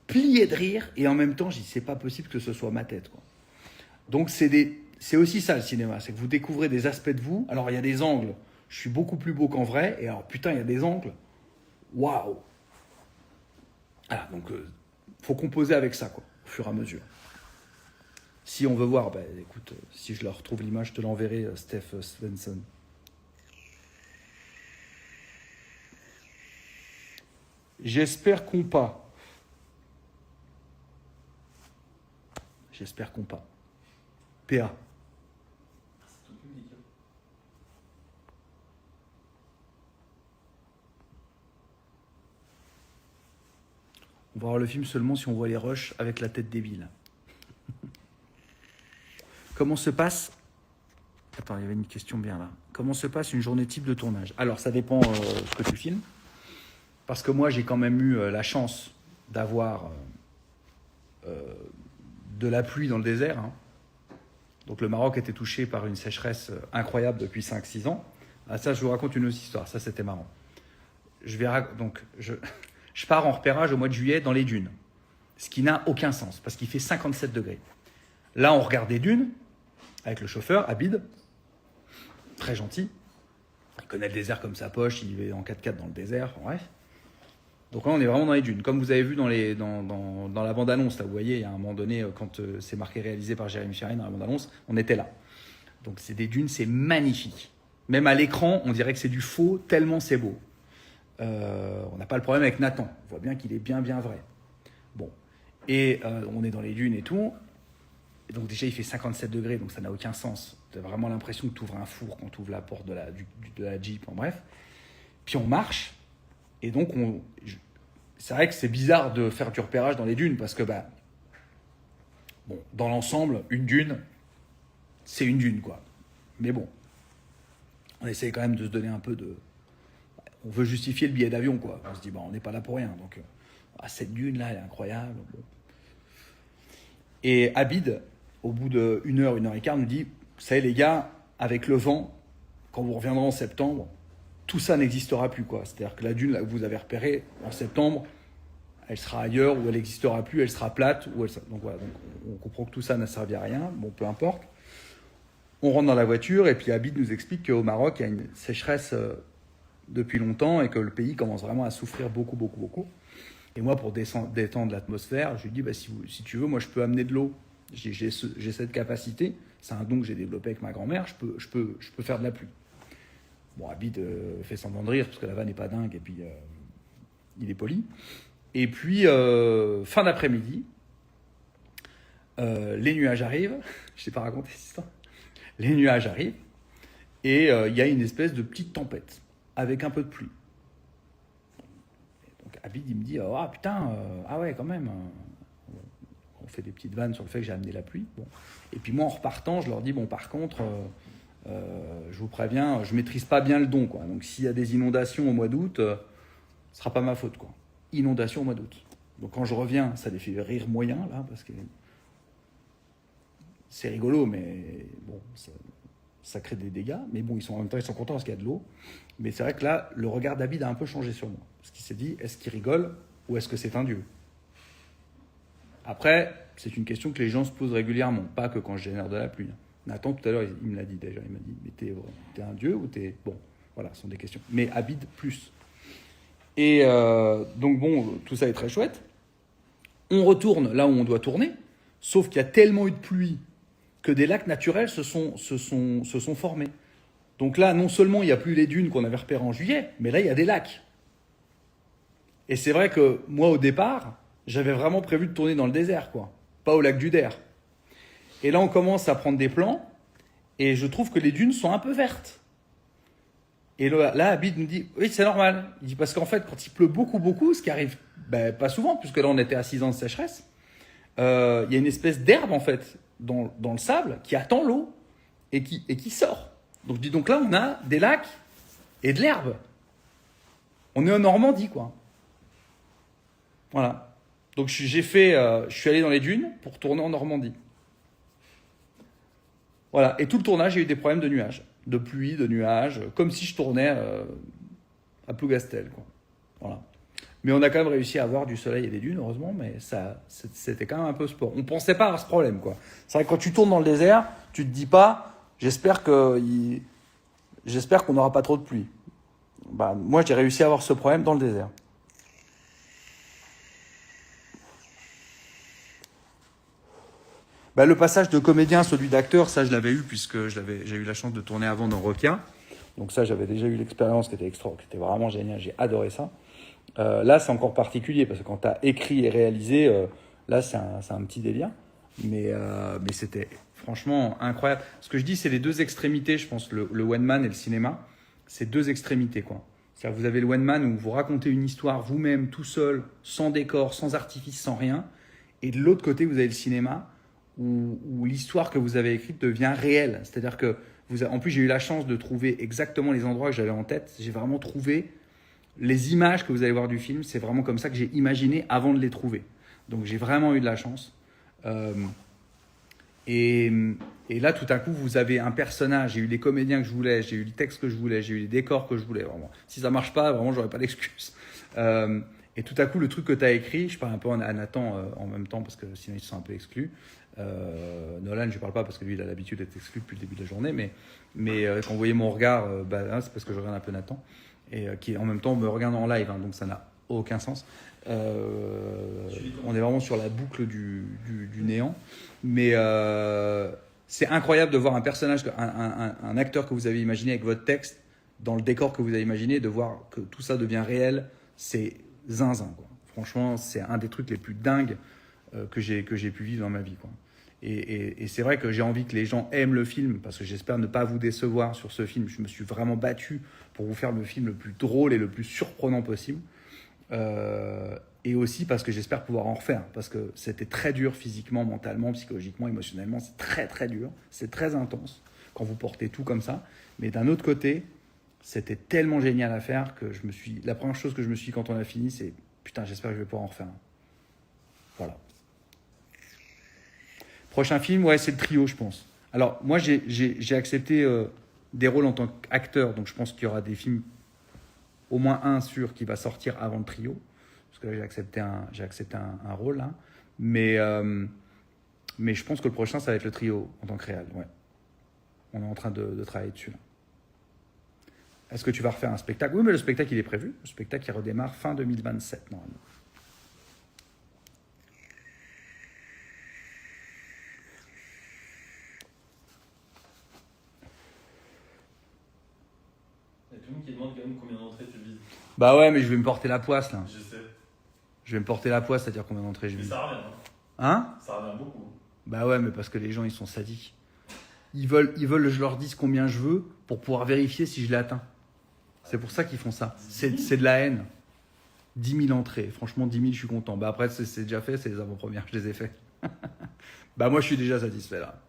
plié de rire et en même temps, j'ai dit, c'est pas possible que ce soit ma tête, quoi. Donc, c'est aussi ça le cinéma, c'est que vous découvrez des aspects de vous. Alors, il y a des angles, je suis beaucoup plus beau qu'en vrai, et alors, putain, il y a des angles, waouh. Voilà, donc, faut composer avec ça, quoi, au fur et à mesure. Si on veut voir, bah, écoute, si je leur retrouve l'image, je te l'enverrai, Steph Svensson. J'espère qu'on pas. J'espère qu'on pas. PA. On va voir le film seulement si on voit les rushs avec la tête débile. comment se passe... Attends, il y avait une question bien là. Comment se passe une journée type de tournage? Alors, ça dépend ce que tu filmes. Parce que moi, j'ai quand même eu la chance d'avoir de la pluie dans le désert. Hein. Donc, le Maroc était touché par une sécheresse incroyable depuis 5-6 ans. Ah, ça, je vous raconte une autre histoire. Ça, c'était marrant. Je pars en repérage au mois de juillet dans les dunes. Ce qui n'a aucun sens, parce qu'il fait 57 degrés. Là, on regarde des dunes avec le chauffeur, Abid, très gentil. Il connaît le désert comme sa poche, il est en 4x4 dans le désert, bref. Donc là, on est vraiment dans les dunes. Comme vous avez vu dans la bande-annonce, là, vous voyez, il y a un moment donné, quand c'est marqué réalisé par Jérémy Ferré dans la bande-annonce, on était là. Donc c'est des dunes, c'est magnifique. Même à l'écran, on dirait que c'est du faux, tellement c'est beau. On n'a pas le problème avec Nathan. On voit bien qu'il est bien vrai. Bon. Et on est dans les dunes et tout. Et donc déjà, il fait 57 degrés, donc ça n'a aucun sens. Tu as vraiment l'impression que tu ouvres un four quand tu ouvres la porte de la Jeep, en bref. Puis on marche. Et donc, c'est vrai que c'est bizarre de faire du repérage dans les dunes parce que, dans l'ensemble, une dune, c'est une dune, quoi. Mais bon, on essaie quand même de se donner un peu de... On veut justifier le billet d'avion, quoi. On se dit, on n'est pas là pour rien. Donc, cette dune-là, elle est incroyable. Bon. Et Abid, au bout d'1 heure, 1h15, nous dit, vous savez, les gars, avec le vent, quand vous reviendrez en septembre, tout ça n'existera plus, quoi. C'est-à-dire que la dune là, que vous avez repérée en septembre, elle sera ailleurs ou elle n'existera plus, elle sera plate. Donc voilà, donc on comprend que tout ça n'a servi à rien. Bon, peu importe. On rentre dans la voiture et puis Abid nous explique qu'au Maroc, il y a une sécheresse depuis longtemps et que le pays commence vraiment à souffrir beaucoup. Et moi, pour détendre l'atmosphère, je lui dis, si tu veux, moi, je peux amener de l'eau. J'ai cette capacité. C'est un don que j'ai développé avec ma grand-mère. Je peux faire de la pluie. Bon, Abid fait semblant de rire parce que la vanne n'est pas dingue et puis il est poli. Et puis, fin d'après-midi, les nuages arrivent. Je ne t'ai pas raconté cette histoire. Les nuages arrivent et il y a une espèce de petite tempête avec un peu de pluie. Donc Abid, il me dit, ah ouais, quand même. On fait des petites vannes sur le fait que j'ai amené la pluie. Bon. Et puis moi, en repartant, je leur dis, par contre... je vous préviens, je maîtrise pas bien le don, quoi. Donc s'il y a des inondations au mois d'août, ce sera pas ma faute, quoi. Inondations au mois d'août. Donc quand je reviens, ça les fait rire moyen là, parce que c'est rigolo, mais bon, ça crée des dégâts. Mais bon, en même temps, ils sont contents parce qu'il y a de l'eau. Mais c'est vrai que là, le regard d'Abid a un peu changé sur moi, parce qu'il s'est dit, est-ce qu'il rigole ou est-ce que c'est un dieu? Après, c'est une question que les gens se posent régulièrement, pas que quand je génère de la pluie. Nathan, tout à l'heure, il me l'a dit déjà. Il m'a dit, mais t'es un dieu ou t'es... Bon, voilà, ce sont des questions. Mais Abid, plus. Et donc, bon, tout ça est très chouette. On retourne là où on doit tourner, sauf qu'il y a tellement eu de pluie que des lacs naturels se sont formés. Donc là, non seulement il n'y a plus les dunes qu'on avait repérées en juillet, mais là, il y a des lacs. Et c'est vrai que moi, au départ, j'avais vraiment prévu de tourner dans le désert, quoi. Pas au lac du Der. Et là, on commence à prendre des plans, et je trouve que les dunes sont un peu vertes. Et là, Abid nous dit, oui, c'est normal. Il dit, parce qu'en fait, quand il pleut beaucoup, ce qui arrive pas souvent, puisque là, on était à 6 ans de sécheresse, il y a une espèce d'herbe, en fait, dans le sable, qui attend l'eau, et qui sort. Donc, je dis, donc là, on a des lacs et de l'herbe. On est en Normandie, quoi. Voilà. Donc, je suis allé dans les dunes pour tourner en Normandie. Voilà, et tout le tournage, j'ai eu des problèmes de nuages, de pluie, de nuages, comme si je tournais à Plougastel, quoi. Voilà. Mais on a quand même réussi à avoir du soleil et des dunes, heureusement, mais c'était quand même un peu sport. On ne pensait pas avoir ce problème, quoi. C'est vrai que quand tu tournes dans le désert, tu te dis pas, j'espère qu'on n'aura pas trop de pluie. Moi, j'ai réussi à avoir ce problème dans le désert. Le passage de comédien, celui d'acteur, ça je l'avais eu puisque j'ai eu la chance de tourner avant dans Requien. Donc ça, j'avais déjà eu l'expérience qui était extraordinaire, qui était vraiment géniale, j'ai adoré ça. Là, c'est encore particulier parce que quand tu as écrit et réalisé, là, c'est un petit délire. Mais c'était franchement incroyable. Ce que je dis, c'est les deux extrémités, je pense, le one man et le cinéma. C'est deux extrémités, quoi. C'est-à-dire que vous avez le one man où vous racontez une histoire vous-même, tout seul, sans décor, sans artifice, sans rien. Et de l'autre côté, vous avez le cinéma où l'histoire que vous avez écrite devient réelle. C'est-à-dire que en plus, j'ai eu la chance de trouver exactement les endroits que j'avais en tête. J'ai vraiment trouvé les images que vous allez voir du film. C'est vraiment comme ça que j'ai imaginé avant de les trouver. Donc, j'ai vraiment eu de la chance. Et là, tout à coup, vous avez un personnage. J'ai eu les comédiens que je voulais, j'ai eu le texte que je voulais, j'ai eu les décors que je voulais. Vraiment. Si ça marche pas, vraiment, j'aurais pas d'excuse. Et tout à coup, le truc que tu as écrit, je parle un peu à Nathan en même temps parce que sinon ils sont un peu exclus. Nolan, je parle pas parce que lui, il a l'habitude d'être exclu depuis le début de la journée, mais quand vous voyez mon regard, c'est parce que je regarde un peu Nathan et qui en même temps me regarde en live, donc ça n'a aucun sens. On est vraiment sur la boucle du néant, mais c'est incroyable de voir un personnage, un acteur que vous avez imaginé avec votre texte dans le décor que vous avez imaginé, de voir que tout ça devient réel. C'est zinzin, quoi. Franchement, c'est un des trucs les plus dingues que j'ai pu vivre dans ma vie, quoi. Et c'est vrai que j'ai envie que les gens aiment le film, parce que j'espère ne pas vous décevoir sur ce film. Je me suis vraiment battu pour vous faire le film le plus drôle et le plus surprenant possible. Et aussi parce que j'espère pouvoir en refaire, parce que c'était très dur physiquement, mentalement, psychologiquement, émotionnellement. C'est très très dur, c'est très intense quand vous portez tout comme ça. Mais d'un autre côté, c'était tellement génial à faire que la première chose que je me suis dit quand on a fini, c'est putain, j'espère que je vais pouvoir en refaire un. Voilà. Prochain film, ouais, c'est le trio, je pense. Alors, moi, j'ai accepté des rôles en tant qu'acteur, donc je pense qu'il y aura des films, au moins un sûr, qui va sortir avant le trio, parce que là, j'ai accepté un rôle, là. Mais je pense que le prochain, ça va être le trio en tant que réal, ouais. On est en train de travailler dessus, là. Est-ce que tu vas refaire un spectacle? Oui, mais le spectacle, il est prévu. Le spectacle, il redémarre fin 2027, normalement. Il y a tout le monde qui demande quand même combien d'entrées tu vises. Bah ouais, mais je vais me porter la poisse, là. Je sais. Je vais me porter la poisse, c'est-à-dire combien d'entrées je Mais vise. ça revient. Hein? Ça revient beaucoup. Bah ouais, mais parce que les gens, ils sont sadiques. Ils veulent que je leur dise combien je veux pour pouvoir vérifier si je l'ai atteint. C'est pour ça qu'ils font ça. C'est de la haine. 10 000 entrées. Franchement, 10 000, je suis content. Bah après, c'est déjà fait, c'est les avant-premières, je les ai fait. Bah moi, je suis déjà satisfait, là.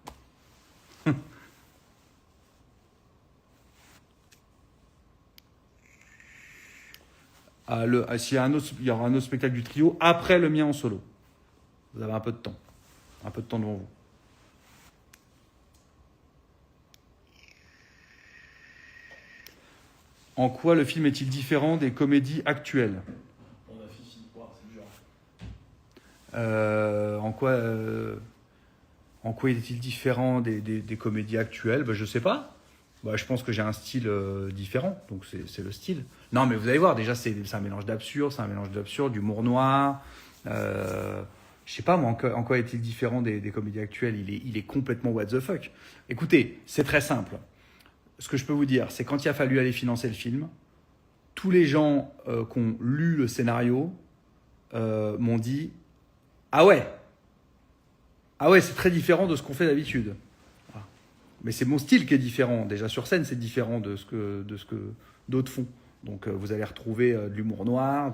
Il y aura un autre spectacle du trio après le mien en solo. Vous avez un peu de temps. Un peu de temps devant vous. En quoi le film est-il différent des comédies actuelles? On a Fifi. Wow, c'est dur. En quoi est-il différent des comédies actuelles? Je sais pas. Je pense que j'ai un style différent, donc c'est le style. Non, mais vous allez voir, déjà, c'est un mélange d'absurde, d'humour noir. Je sais pas, moi, en quoi est-il différent des comédies actuelles? Il est complètement what the fuck. Écoutez, c'est très simple. Ce que je peux vous dire, c'est quand il a fallu aller financer le film, tous les gens qui ont lu le scénario m'ont dit « Ah ouais, c'est très différent de ce qu'on fait d'habitude. » Mais c'est mon style qui est différent. Déjà sur scène, c'est différent de ce que d'autres font. Donc vous allez retrouver de l'humour noir,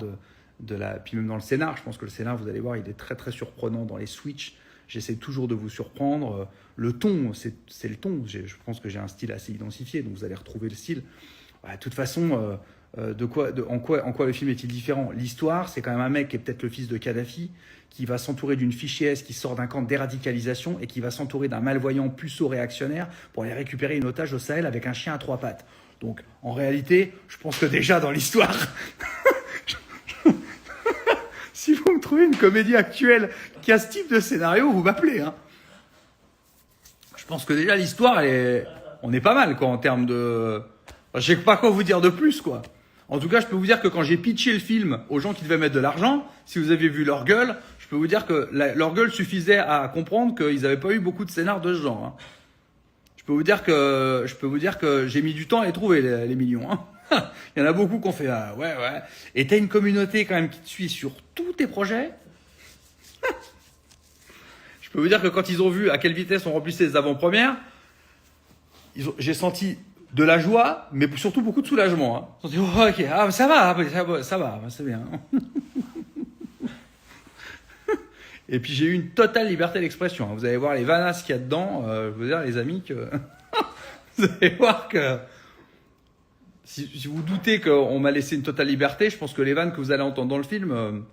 puis même dans le scénar. Je pense que le scénar, vous allez voir, il est très très surprenant dans les switches. J'essaie toujours de vous surprendre. Le ton, c'est le ton. Je pense que j'ai un style assez identifié, donc vous allez retrouver le style. De toute façon, en quoi le film est-il différent? L'histoire, c'est quand même un mec qui est peut-être le fils de Kadhafi, qui va s'entourer d'une fichière qui sort d'un camp de déradicalisation et qui va s'entourer d'un malvoyant puceau réactionnaire pour aller récupérer une otage au Sahel avec un chien à 3 pattes. Donc, en réalité, je pense que déjà dans l'histoire, si vous me trouvez une comédie actuelle qui a ce type de scénario, vous m'appelez. Hein. Je pense que déjà l'histoire, on est pas mal quoi en termes de. Je sais pas quoi vous dire de plus quoi. En tout cas, je peux vous dire que quand j'ai pitché le film aux gens qui devaient mettre de l'argent, si vous aviez vu leur gueule, je peux vous dire que leur gueule suffisait à comprendre qu'ils n'avaient pas eu beaucoup de scénars de ce genre. Hein. Je peux vous dire que j'ai mis du temps à les trouver, les millions. Hein. Il y en a beaucoup qui ont fait ah, ouais. Et t'as une communauté quand même qui te suit sur tous tes projets. Je peux vous dire que quand ils ont vu à quelle vitesse on remplissait les avant-premières, j'ai senti de la joie, mais surtout beaucoup de soulagement. Hein. Ils ont dit, oh, ok, ça va, c'est bien. Et puis j'ai eu une totale liberté d'expression. Vous allez voir les vanasses qu'il y a dedans. Je veux dire, les amis, que vous allez voir que si vous doutez qu'on m'a laissé une totale liberté, je pense que les vannes que vous allez entendre dans le film.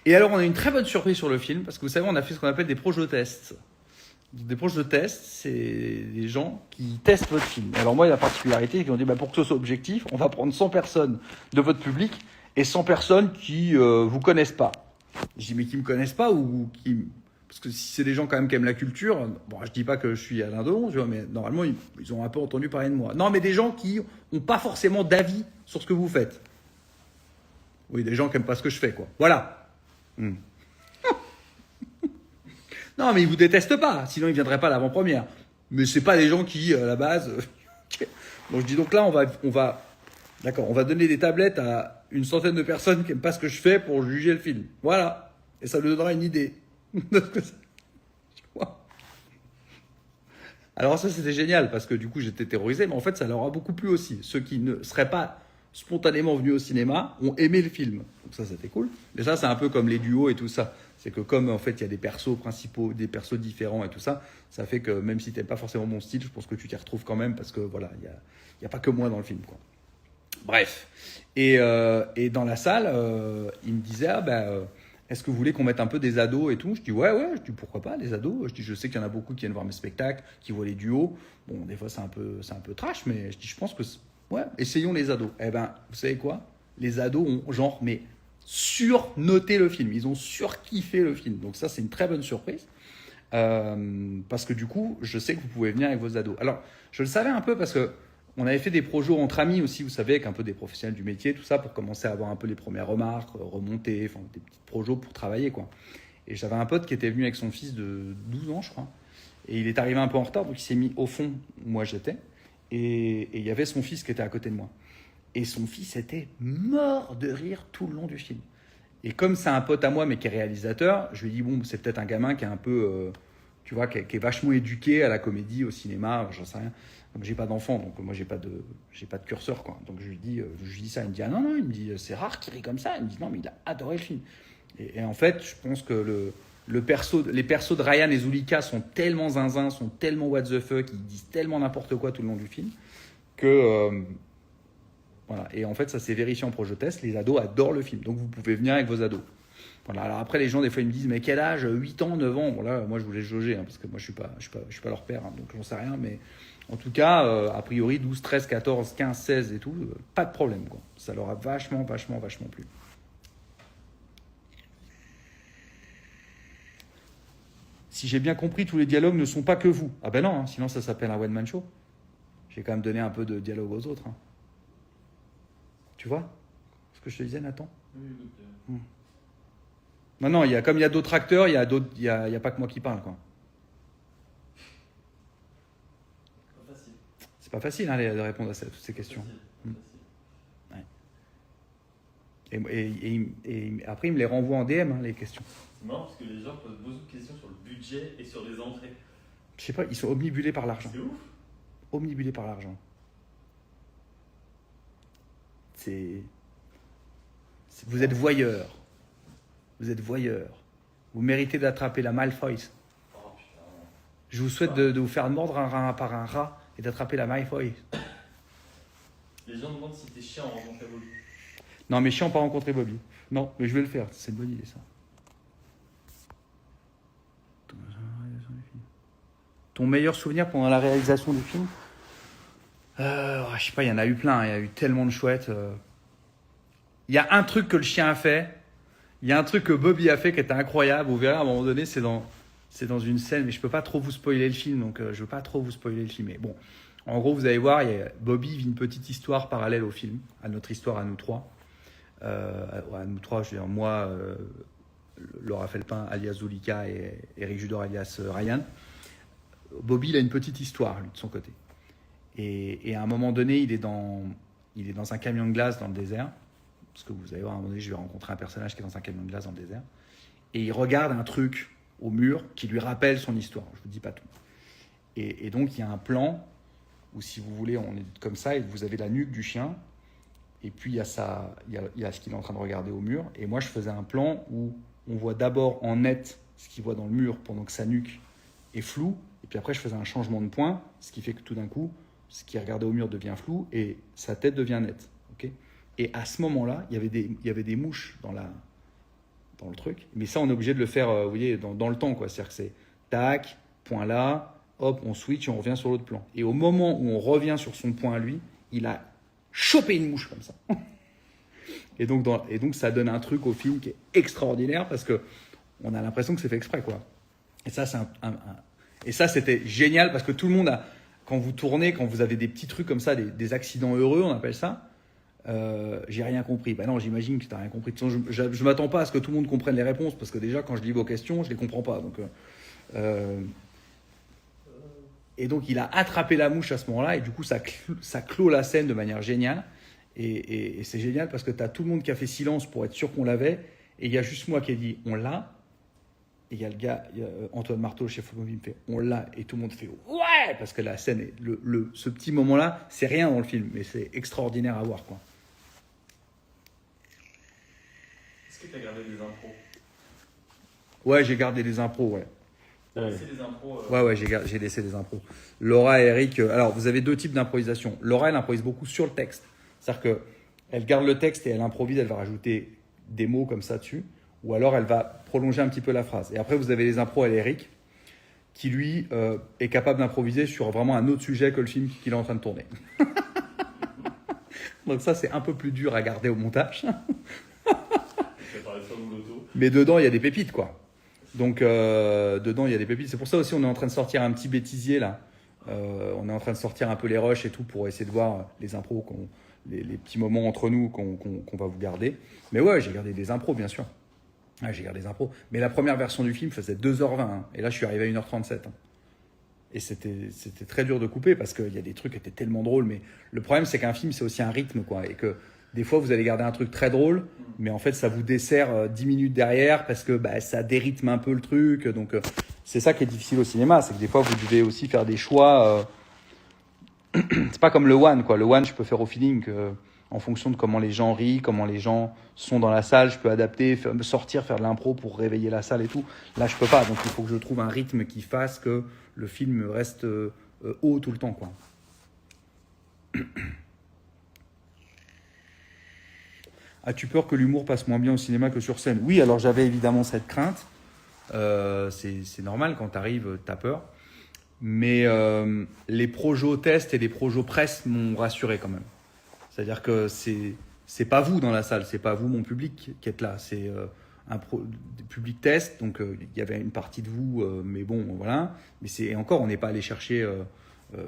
Et alors, on a une très bonne surprise sur le film parce que vous savez, on a fait ce qu'on appelle des projets tests. Des projets tests, c'est des gens qui testent votre film. Et alors moi, il y a la particularité qu'ils ont dit, pour que ce soit objectif, on va prendre 100 personnes de votre public et 100 personnes qui vous connaissent pas. Je dis, mais qui me connaissent pas ou qui... Parce que si c'est des gens quand même qui aiment la culture, bon, je dis pas que je suis Alain Delon, tu vois, mais normalement, ils ont un peu entendu parler de moi. Non, mais des gens qui n'ont pas forcément d'avis sur ce que vous faites. Oui, des gens qui n'aiment pas ce que je fais, quoi. Voilà. Non, mais ils vous détestent pas, sinon ils viendraient pas à l'avant-première. Mais c'est pas des gens qui, à la base. Donc je dis donc là, on va donner des tablettes à une centaine de personnes qui aiment pas ce que je fais pour juger le film. Voilà, et ça lui donnera une idée. Alors ça, c'était génial parce que du coup, j'étais terrorisé, mais en fait, ça leur a beaucoup plu aussi. Ceux qui ne seraient pas spontanément venus au cinéma ont aimé le film. Donc ça, c'était cool. Et ça, c'est un peu comme les duos et tout ça. C'est que comme en fait il y a des persos principaux, des persos différents et tout ça, ça fait que même si t'aimes pas forcément mon style, je pense que tu t'y retrouves quand même parce que voilà, il y a pas que moi dans le film, quoi. Bref. Et dans la salle, il me disait est-ce que vous voulez qu'on mette un peu des ados et tout? Je dis ouais. Je dis pourquoi pas des ados. Je dis je sais qu'il y en a beaucoup qui viennent voir mes spectacles, qui voient les duos. Bon, des fois c'est un peu trash, mais je dis je pense que ouais, essayons les ados. Eh ben, vous savez quoi? Les ados ont genre mais surnoté le film, ils ont surkiffé le film. Donc ça, c'est une très bonne surprise. Parce que du coup, je sais que vous pouvez venir avec vos ados. Alors, je le savais un peu parce que on avait fait des projets entre amis aussi, vous savez, avec un peu des professionnels du métier, tout ça, pour commencer à avoir un peu les premières remarques, remonter, enfin des petits projets pour travailler, quoi. Et j'avais un pote qui était venu avec son fils de 12 ans, je crois. Et il est arrivé un peu en retard, donc il s'est mis au fond où moi j'étais. Et il y avait son fils qui était à côté de moi. Et son fils était mort de rire tout le long du film. Et comme c'est un pote à moi, mais qui est réalisateur, je lui ai dit, bon, c'est peut-être un gamin qui est un peu, tu vois, qui est vachement éduqué à la comédie, au cinéma, j'en sais rien. Donc, j'ai pas d'enfant, donc moi, j'ai pas de curseur, quoi. Donc, je lui dis ça. Il me dit, ah non, il me dit, c'est rare qu'il rit comme ça. Il me dit, non, mais il a adoré le film. Et en fait, je pense que les persos de Ryan et Zulika sont tellement zinzin, sont tellement what the fuck, ils disent tellement n'importe quoi tout le long du film, que... voilà. Et en fait, ça s'est vérifié en projet test. Les ados adorent le film. Donc, vous pouvez venir avec vos ados. Voilà. Alors après, les gens, des fois, ils me disent, mais quel âge? 8 ans, 9 ans? Bon, là, moi, je voulais jauger, parce que moi, je suis pas leur père, donc j'en sais rien. Mais en tout cas, a priori, 12, 13, 14, 15, 16 et tout, pas de problème, quoi. Ça leur a vachement plu. Si j'ai bien compris, tous les dialogues ne sont pas que vous. Ah ben non, sinon ça s'appelle un one-man show. J'ai quand même donné un peu de dialogue aux autres. Tu vois ce que je te disais, Nathan? Oui. Non, comme il y a d'autres acteurs, il y a pas que moi qui parle, quoi. C'est pas facile de répondre à toutes ces questions. Ouais. Et après, il me les renvoie en DM, les questions. C'est marrant parce que les gens posent beaucoup de questions sur le budget et sur les entrées. Je sais pas, ils sont omnibulés par l'argent. C'est ouf. Omnibulés par l'argent. Vous êtes voyeur. Vous êtes voyeur. Vous méritez d'attraper la Malfoy. Oh putain. Je vous souhaite de vous faire mordre par un rat et d'attraper la Malfoy. Les gens demandent si t'es chiant en rencontrant Bobby. Non, mais chiant pas rencontrer Bobby. Non, mais je vais le faire. C'est une bonne idée, ça. Ton meilleur souvenir pendant la réalisation du film? Je sais pas, il y en a eu plein. Il y a eu tellement de chouettes. Il y a un truc que le chien a fait. Il y a un truc que Bobby a fait qui était incroyable. Vous verrez, à un moment donné, c'est dans une scène, mais je peux pas trop vous spoiler le film, donc je veux pas trop vous spoiler le film. Mais bon, en gros, vous allez voir, Bobby vit une petite histoire parallèle au film, à notre histoire à nous trois. À nous trois, je veux dire, moi, Laura Felpin, alias Zulika, et Eric Judor, alias Ryan. Bobby, il a une petite histoire, lui, de son côté. Et à un moment donné, il est dans un camion de glace dans le désert. Parce que vous allez voir, à un moment donné, je vais rencontrer un personnage qui est dans un camion de glace dans le désert. Et il regarde un truc au mur qui lui rappelle son histoire. Je ne vous dis pas tout. Et donc, il y a un plan où, si vous voulez, on est comme ça, et vous avez la nuque du chien. Et puis, il y a ce qu'il est en train de regarder au mur. Et moi, je faisais un plan où on voit d'abord en net ce qu'il voit dans le mur pendant que sa nuque est floue. Et puis après, je faisais un changement de point, ce qui fait que tout d'un coup, ce qui regardait au mur devient flou et sa tête devient nette. Okay, et à ce moment-là, il y avait des mouches dans le truc. Mais ça, on est obligé de le faire vous voyez, dans le temps. Quoi. C'est-à-dire que c'est tac, point là, hop, on switch et on revient sur l'autre plan. Et au moment où on revient sur son point à lui, il a chopé une mouche comme ça. Et donc, ça donne un truc au film qui est extraordinaire parce qu'on a l'impression que c'est fait exprès. Quoi. Et ça, et ça, c'était génial parce que tout le monde a, quand vous tournez, quand vous avez des petits trucs comme ça, des accidents heureux, on appelle ça, j'ai rien compris. Ben non, j'imagine que tu n'as rien compris. Je ne m'attends pas à ce que tout le monde comprenne les réponses parce que déjà, quand je lis vos questions, je ne les comprends pas. Donc, et donc, il a attrapé la mouche à ce moment-là et du coup, ça clôt la scène de manière géniale. Et c'est génial parce que tu as tout le monde qui a fait silence pour être sûr qu'on l'avait et il y a juste moi qui ai dit on l'a. Et il y a le gars, Antoine Marteau, le chef automobile, me fait on l'a et tout le monde fait ouais parce que la scène, ce petit moment-là, c'est rien dans le film, mais c'est extraordinaire à voir. Quoi. Est-ce que tu as gardé des impros? Ouais, j'ai gardé des impros, ouais. T'as laissé des impros Ouais, j'ai laissé des impros. Laura et Eric, alors vous avez deux types d'improvisation. Laura, elle improvise beaucoup sur le texte. C'est-à-dire qu'elle garde le texte et elle improvise, elle va rajouter des mots comme ça dessus. Ou alors elle va prolonger un petit peu la phrase. Et après, vous avez les impros à Eric, qui lui est capable d'improviser sur vraiment un autre sujet que le film qu'il est en train de tourner. Donc ça, c'est un peu plus dur à garder au montage. Mais dedans, il y a des pépites, quoi. Donc, dedans, il y a des pépites. C'est pour ça aussi, on est en train de sortir un petit bêtisier, là. On est en train de sortir un peu les rushs et tout pour essayer de voir les impros, les petits moments entre nous qu'on va vous garder. Mais ouais, j'ai gardé des impros, bien sûr. Ouais, j'ai gardé des impros. Mais la première version du film faisait 2h20. Hein, et là, je suis arrivé à 1h37. Hein. Et c'était très dur de couper parce qu'il y a des trucs qui étaient tellement drôles. Mais le problème, c'est qu'un film, c'est aussi un rythme. Quoi, et que des fois, vous allez garder un truc très drôle, mais en fait, ça vous dessert 10 minutes derrière parce que ça dérythme un peu le truc. Donc, c'est ça qui est difficile au cinéma. C'est que des fois, vous devez aussi faire des choix. C'est pas comme le One. Quoi. Le One, je peux faire au feeling en fonction de comment les gens rient, comment les gens sont dans la salle, je peux adapter, faire de l'impro pour réveiller la salle et tout. Là, je peux pas. Donc, il faut que je trouve un rythme qui fasse que le film reste haut tout le temps, quoi. As-tu peur que l'humour passe moins bien au cinéma que sur scène? Oui, alors j'avais évidemment cette crainte. C'est normal, quand tu arrives, tu as peur. Mais les projos tests et les projos presse m'ont rassuré quand même. C'est-à-dire que c'est pas vous dans la salle, c'est pas vous, mon public, qui êtes là. C'est un public test, donc il y avait une partie de vous, mais bon, voilà. Mais encore, on n'est pas allé chercher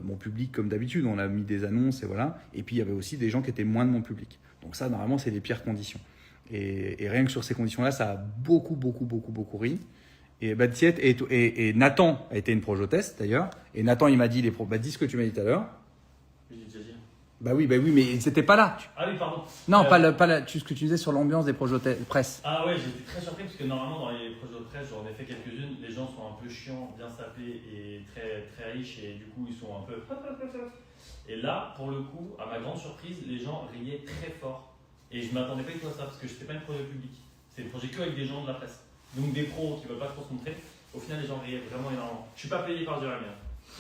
mon public comme d'habitude. On a mis des annonces et voilà. Et puis il y avait aussi des gens qui étaient moins de mon public. Donc ça, normalement, c'est les pires conditions. Et rien que sur ces conditions-là, ça a beaucoup ri. Et et Nathan a été une projo test d'ailleurs. Et Nathan, il m'a dit dis ce que tu m'as dit tout à l'heure. J'ai déjà dit. Bah oui, mais ils n'étaient pas là. Ah oui, pardon. Non, ce que tu disais sur l'ambiance des projets presse. Ah ouais, j'étais très surpris parce que normalement dans les projets de presse, j'en ai fait quelques-unes, les gens sont un peu chiants, bien sapés et très, très riches et du coup ils sont un peu... Et là, pour le coup, à ma grande surprise, les gens riaient très fort. Et je ne m'attendais pas du tout à ça parce que c'était pas une projet public. C'est une projet que avec des gens de la presse. Donc des pros qui ne veulent pas trop se montrer. Au final, les gens riaient vraiment énormément. Je ne suis pas payé par Jérémy.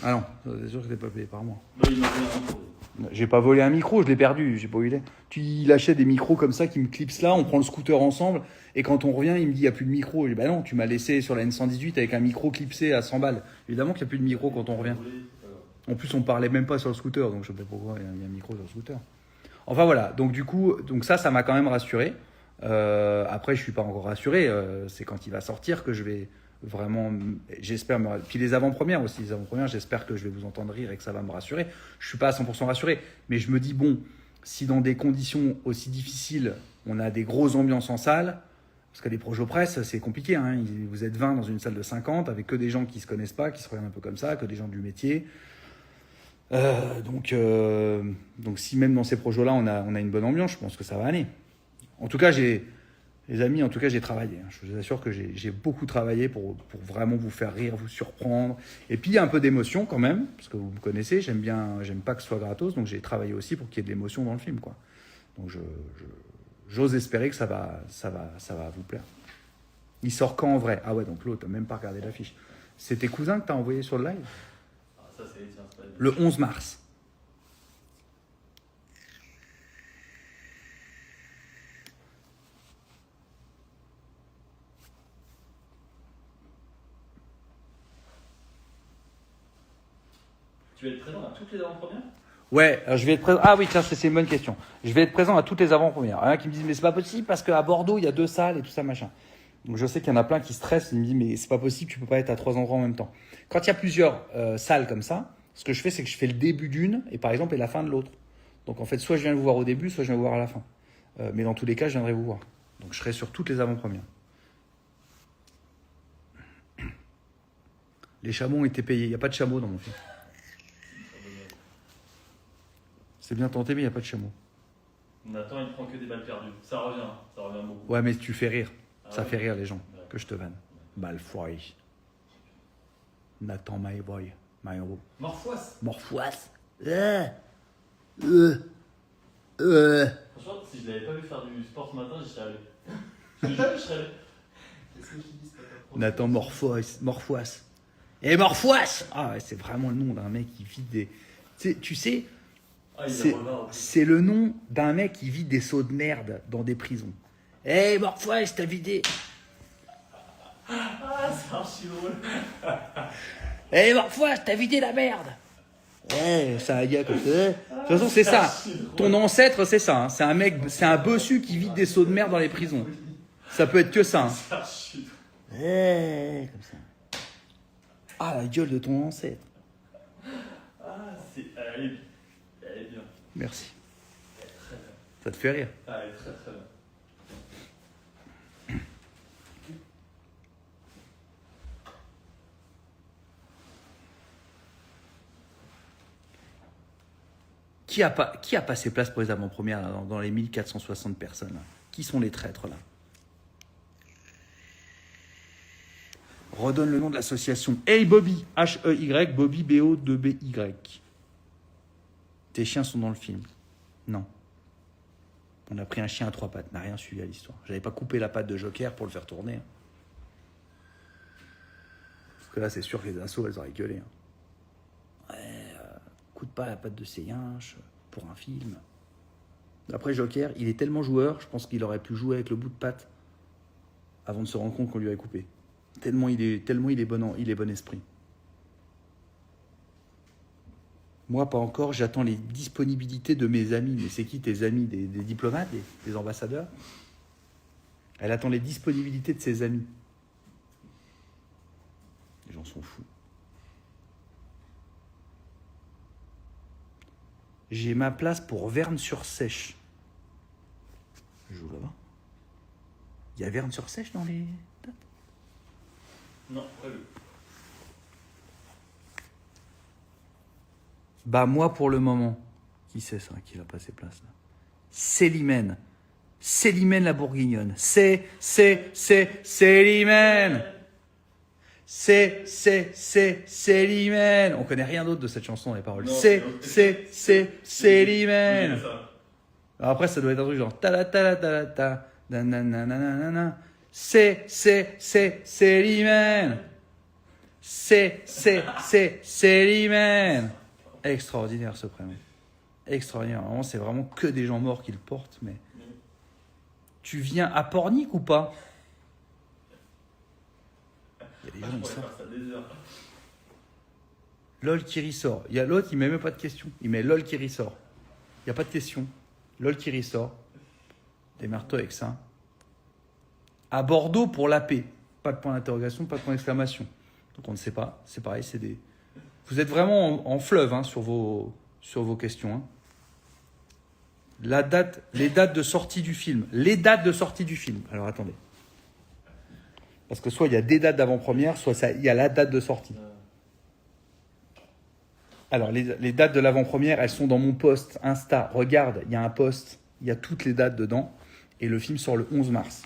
Ah non, c'est sûr que je n'ai pas payé par moi. Bah, il m'a donné un micro. J'ai pas volé un micro, je l'ai perdu, j'ai pas où il est. Il lâchait des micros comme ça qui me clipsent là, on prend le scooter ensemble, et quand on revient, il me dit il n'y a plus de micro. Je dis bah non, tu m'as laissé sur la N118 avec un micro clipsé à 100 balles. Évidemment qu'il n'y a plus de micro quand on revient. En plus, on parlait même pas sur le scooter, donc je sais pas pourquoi il y a un micro sur le scooter. Enfin voilà, donc du coup, ça m'a quand même rassuré. Après, je suis pas encore rassuré, c'est quand il va sortir que je vais vraiment, j'espère puis les avant-premières aussi, j'espère que je vais vous entendre rire et que ça va me rassurer. Je suis pas à 100% rassuré, mais je me dis bon, si dans des conditions aussi difficiles on a des grosses ambiances en salle, parce que les projets presse c'est compliqué, hein, vous êtes 20 dans une salle de 50 avec que des gens qui se connaissent pas, qui se regardent un peu comme ça, que des gens du métier, donc si même dans ces projets là on a une bonne ambiance, je pense que ça va aller. En tout cas, les amis, j'ai travaillé. Je vous assure que j'ai beaucoup travaillé pour vraiment vous faire rire, vous surprendre. Et puis, il y a un peu d'émotion quand même, parce que vous me connaissez, j'aime pas que ce soit gratos, donc j'ai travaillé aussi pour qu'il y ait de l'émotion dans le film, quoi. Donc j'ose espérer que ça va vous plaire. Il sort quand en vrai? Ah ouais, donc l'autre, t'as même pas regardé l'affiche. C'est tes cousins que t'as envoyé sur le live? Ah, ça, c'est les tiens, c'est pas les Le 11 mars. Tu vas être présent à toutes les avant-premières? Ouais, je vais être présent. Ah oui, tiens, c'est une bonne question. Je vais être présent à toutes les avant-premières. Il y en a qui me disent, mais c'est pas possible parce qu'à Bordeaux, il y a 2 salles et tout ça, machin. Donc je sais qu'il y en a plein qui stressent. Ils me disent, mais c'est pas possible, tu peux pas être à 3 endroits en même temps. Quand il y a plusieurs salles comme ça, ce que je fais, c'est que je fais le début d'une et par exemple et la fin de l'autre. Donc en fait, soit je viens vous voir au début, soit je viens vous voir à la fin. Mais dans tous les cas, je viendrai vous voir. Donc je serai sur toutes les avant-premières. Les chameaux ont été payés. Il n'y a pas de chameaux dans mon film. C'est bien tenté, mais il n'y a pas de chameau. Nathan, il prend que des balles perdues. Ça revient beaucoup. Ouais, mais tu fais rire. Ah Ça ouais. fait rire les gens Ouais. que je te vanne. Malfoy. Nathan my boy. My hero. Morphoise. Morphoise. Franchement, si je l'avais pas vu faire du sport ce matin, j'y serais allé. Je serais allé. Qu'est-ce que je dis, c'est pas ta prof. Nathan Morphoise. Morphoise. Et Morphoise. Ah ouais, c'est vraiment le nom d'un mec qui vide des... Tu sais, Ah, il c'est est revint en plus. c'est le nom d'un mec qui vide des seaux de merde dans des prisons. Hé Morphoise, t'as vidé. Ah, c'est archi drôle. Hé Morphoise, t'as vidé la merde. C'est un gars comme ça. De toute façon, c'est ça. Ton ancêtre, c'est ça. Hein. C'est un mec, c'est un bossu qui vide des seaux de merde dans les prisons. Ça peut être que ça. Hein. C'est archi drôle. Comme ça. Ah, la gueule de ton ancêtre. Ah, elle est bien. Merci. Elle est très bien. Ça te fait rire. Ah, elle est très très bien. Qui a pas ses places pour les avant-premières là, dans les 1460 personnes là? Qui sont les traîtres là? Redonne le nom de l'association. Hey Bobby, H-E-Y, Bobby, B-O-2-B-Y. Tes chiens sont dans le film. Non. On a pris un chien à 3 pattes, n'a rien suivi à l'histoire. J'avais pas coupé la patte de Joker pour le faire tourner. Hein. Parce que là, c'est sûr que les assos, elles auraient gueulé. Hein. Ouais, coûte pas la patte de ses yinches pour un film. Après, Joker, il est tellement joueur, je pense qu'il aurait pu jouer avec le bout de patte avant de se rendre compte qu'on lui avait coupé. Tellement il est bon esprit. Moi, pas encore, j'attends les disponibilités de mes amis. Mais c'est qui tes amis? Des diplomates, des ambassadeurs? Elle attend les disponibilités de ses amis. Les gens sont fous. J'ai ma place pour Verne-sur-Sèche. Je joue là-bas. Il y a Verne-sur-Sèche dans les dates? Non, prévu. Bah moi pour le moment, qui c'est ça qui va pas ses places là? Célimène. Célimène la Bourguignonne. Célimène. Célimène. On connaît rien d'autre de cette chanson, les paroles. Non, Célimène. Oui, ça. Alors après ça doit être un truc genre ta ta ta ta nananana. Célimène. Célimène. Extraordinaire ce prénom. Extraordinaire. Vraiment, c'est vraiment que des gens morts qui le portent. Mais tu viens à Pornic ou pas? Il y a des gens Je comme pourrais ça. faire ça des heures. LOL qui ressort. Il y a l'autre, il met même pas de question. Il met LOL qui ressort. Il n'y a pas de question. LOL qui ressort. Démerde-toi avec ça. À Bordeaux pour la paix. Pas de point d'interrogation, pas de point d'exclamation. Donc on ne sait pas. C'est pareil, c'est des... Vous êtes vraiment en fleuve hein, sur vos questions. Hein. Les dates de sortie du film. Les dates de sortie du film. Alors attendez. Parce que soit il y a des dates d'avant-première, soit il y a la date de sortie. Alors les dates de l'avant-première, elles sont dans mon post Insta. Regarde, il y a un post, il y a toutes les dates dedans. Et le film sort le 11 mars.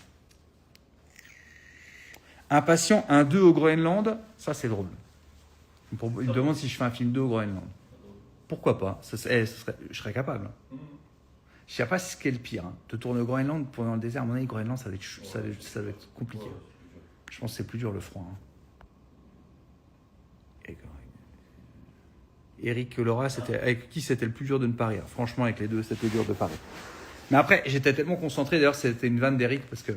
Impatient, un 2 au Groenland, ça c'est drôle. Il me demande si je fais un film 2 au Groenland. Pourquoi pas? Je serais capable. Je sais pas ce qui est le pire. Hein. De tourner au Groenland pour dans le désert, à mon avis, Groenland, ça va être compliqué. Je pense que c'est plus dur le froid. Hein. Eric Laura, avec qui c'était le plus dur de ne pas rire. Franchement, avec les deux, c'était dur de pas rire. Mais après, j'étais tellement concentré. D'ailleurs, c'était une vanne d'Eric parce que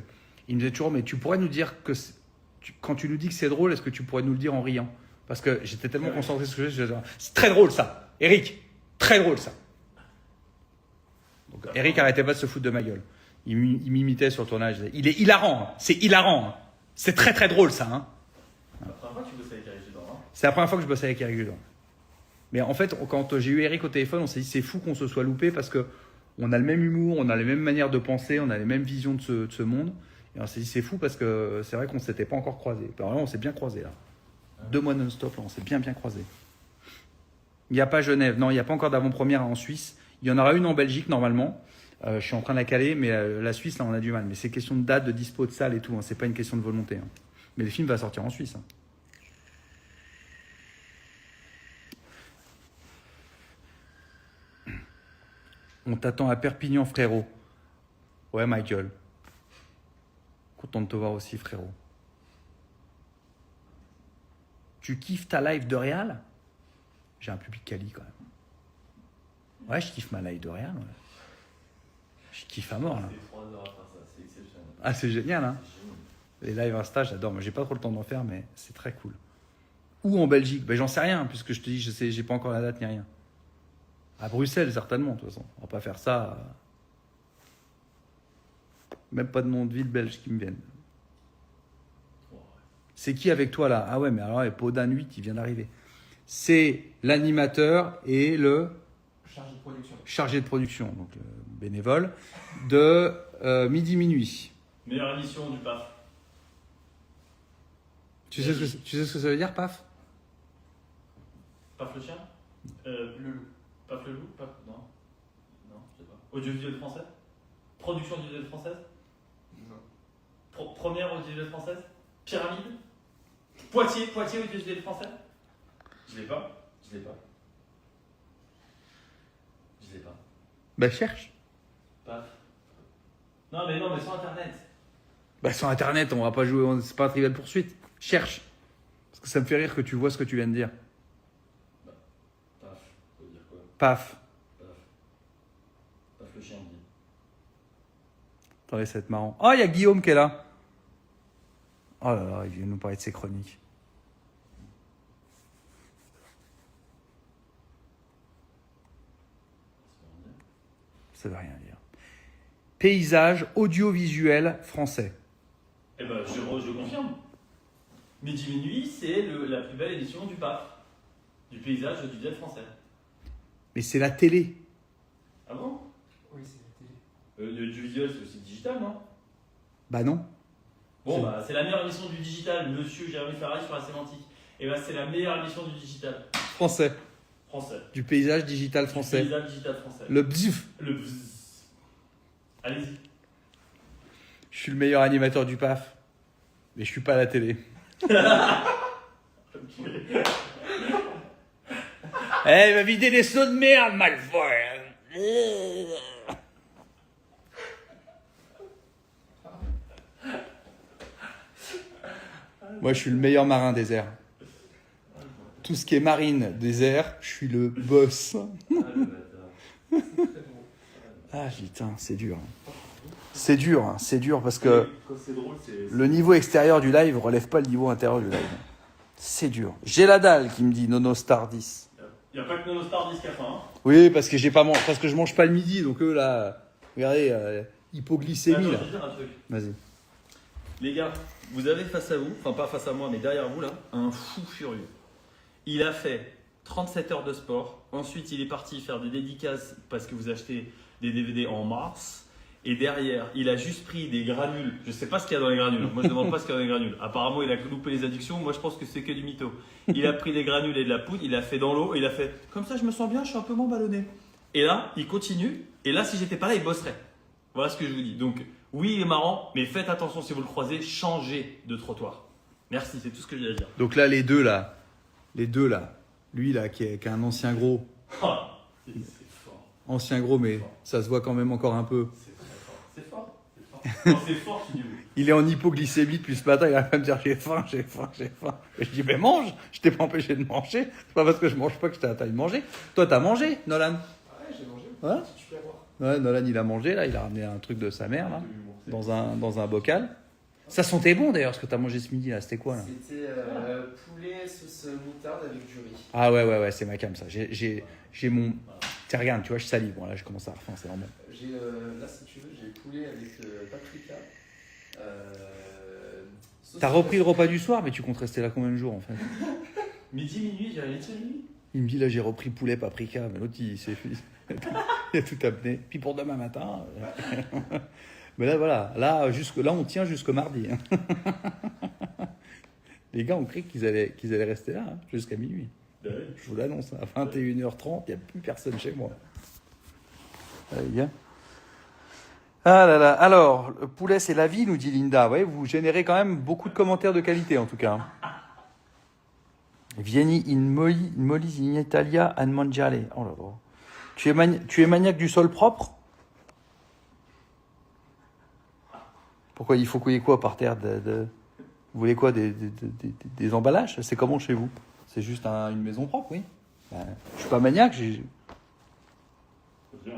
il me disait toujours, mais tu pourrais nous dire que quand tu nous dis que c'est drôle, est-ce que tu pourrais nous le dire en riant? Parce que j'étais tellement concentré sur ce que je disais, c'est très drôle ça, Eric, très drôle ça. Donc Eric arrêtait pas de se foutre de ma gueule. Il m'imitait sur le tournage. Il est hilarant, hein. C'est hilarant. Hein. C'est très très drôle ça. Hein. C'est la première fois que tu bosses avec Eric Judor, hein? C'est la première fois que je bossais avec Eric Judor. Mais en fait, quand j'ai eu Eric au téléphone, on s'est dit c'est fou qu'on se soit loupé parce que on a le même humour, on a les mêmes manières de penser, on a les mêmes visions de ce monde. Et on s'est dit c'est fou parce que c'est vrai qu'on ne s'était pas encore croisés. Alors là, on s'est bien croisés là. 2 mois non-stop, là, on s'est bien croisés. Il n'y a pas Genève, non, il n'y a pas encore d'avant-première en Suisse. Il y en aura une en Belgique normalement. Je suis en train de la caler, mais la Suisse, là, on a du mal. Mais c'est question de date, de dispo de salle et tout. Hein. C'est pas une question de volonté. Hein. Mais le film va sortir en Suisse. Hein. On t'attend à Perpignan, frérot. Ouais, Michael. Content de te voir aussi, frérot. Tu kiffes ta live de Real? J'ai un public quali quand même. Ouais, je kiffe ma live de Real. Ouais. Je kiffe à mort là. C'était 3 heures à faire ça, c'est exceptionnel. Ah, c'est génial, hein? C'est génial. Les lives Insta, j'adore. Moi, j'ai pas trop le temps d'en faire, mais c'est très cool. Ou en Belgique? Ben, j'en sais rien, puisque je te dis, j'ai pas encore la date ni rien. À Bruxelles, certainement, de toute façon. On va pas faire ça. Même pas de nom de ville belge qui me viennent. C'est qui avec toi là? Ah ouais, mais alors, Podan 8, il vient d'arriver. C'est l'animateur et le chargé de production, donc bénévole, de midi minuit. Meilleure émission du PAF. Tu sais ce que ça veut dire, PAF? PAF le chien? Le loup. PAF le loup? PAF... Non. Non, je sais pas. Audiovisuel français? Production audiovisuelle française? Non. Première audiovisuelle française? Pyramide? Poitiers audiovisuel français? Je l'ai pas. Bah cherche. PAF. Non, mais sur internet. Bah sur internet, on va pas jouer, c'est pas un Trivial Poursuite. Cherche. Parce que ça me fait rire que tu vois ce que tu viens de dire. PAF. Faut dire quoi? Paf. PAF le chien, on dit. Attendez, ça va être marrant. Oh, il y a Guillaume qui est là. Oh là là, il vient nous parler de ses chroniques. Ça veut rien dire. Paysage audiovisuel français. Eh ben, je confirme. Midi minuit, c'est la plus belle édition du PAF. Du paysage audiovisuel français. Mais c'est la télé. Ah bon? Oui, c'est la télé. Le visuel, c'est aussi digital, non? Bah non. Bon, bah, c'est la meilleure émission du digital, monsieur Jérémy Ferrari sur la sémantique. Et bah, c'est la meilleure émission du digital. Français. Français. Du paysage digital français. Du paysage digital français. Le bzif. Le bzzz. Allez-y. Je suis le meilleur animateur du PAF. Mais je suis pas à la télé. Eh, il va vider les seaux de merde, Malfoy. Moi, je suis le meilleur marin des airs. Tout ce qui est marine des airs, je suis le boss. Ah putain, c'est dur. C'est dur parce que Quand c'est drôle, c'est... le niveau extérieur du live relève pas le niveau intérieur du live. C'est dur. J'ai la dalle qui me dit Nono Star 10. Il n'y a pas que Nonostar 10 qui a faim. Hein. Oui, parce que parce que je mange pas le midi, donc eux là, regardez, hypoglycémie là. Je vais dire un truc. Vas-y. Les gars, vous avez face à vous, enfin pas face à moi, mais derrière vous là, un fou furieux. Il a fait 37 heures de sport. Ensuite, il est parti faire des dédicaces parce que vous achetez des DVD en mars. Et derrière, il a juste pris des granules. Je sais pas ce qu'il y a dans les granules. Moi, je demande pas ce qu'il y a dans les granules. Apparemment, il a loupé les addictions. Moi, je pense que c'est que du mytho. Il a pris des granules et de la poudre. Il a fait dans l'eau. Et il a fait comme ça, je me sens bien. Je suis un peu moins ballonné. Et là, il continue. Et là, si j'étais pas là, il bosserait. Voilà ce que je vous dis. Donc, oui, il est marrant, mais faites attention si vous le croisez. Changez de trottoir. Merci, c'est tout ce que j'ai à dire. Donc là, les deux là, lui là qui est un ancien gros. Ah, c'est fort. Ancien gros, mais ça se voit quand même encore un peu. C'est fort. Non, c'est fort, tu dis oui. Il est en hypoglycémie depuis ce matin, il va me dire j'ai faim. Et je dis mais mange, je t'ai pas empêché de manger. C'est pas parce que je mange pas que je t'ai interdit de manger. Toi t'as mangé, Nolan? Ouais, j'ai mangé. Ouais. Tu peux avoir. Ouais, Nolan il a mangé là, il a ramené un truc de sa mère là, dans un bocal. Ça sentait bon d'ailleurs ce que t'as mangé ce midi là, c'était quoi là? C'était poulet sauce moutarde avec du riz. Ah ouais, c'est ma cam ça. J'ai mon. Tiens regarde, tu vois je salive. Bon là je commence à avoir faim, c'est normal. J'ai là si tu veux, j'ai poulet avec paprika. Sauce T'as repris le repas du soir, mais tu comptes rester là combien de jours en fait? Midi, minuit, j'ai rien dit minuit. Il me dit là j'ai repris poulet, paprika, mais l'autre il s'est il a tout amené. Puis pour demain matin. Mais là voilà, là on tient jusqu'au mardi. Les gars ont cru qu'ils allaient rester là hein, jusqu'à minuit. Ouais. Je vous l'annonce, à 21h30, il n'y a plus personne chez moi. Allez, viens. Ah là là, alors, le poulet c'est la vie, nous dit Linda. Ouais, vous générez quand même beaucoup de commentaires de qualité en tout cas. Vieni in Molise in Italia a mangiare. Oh là là. Tu es maniaque du sol propre? Pourquoi il faut qu'il y ait quoi par terre Vous voulez quoi des emballages? C'est comment chez vous? C'est juste une maison propre, oui. Je suis pas maniaque. C'est bien.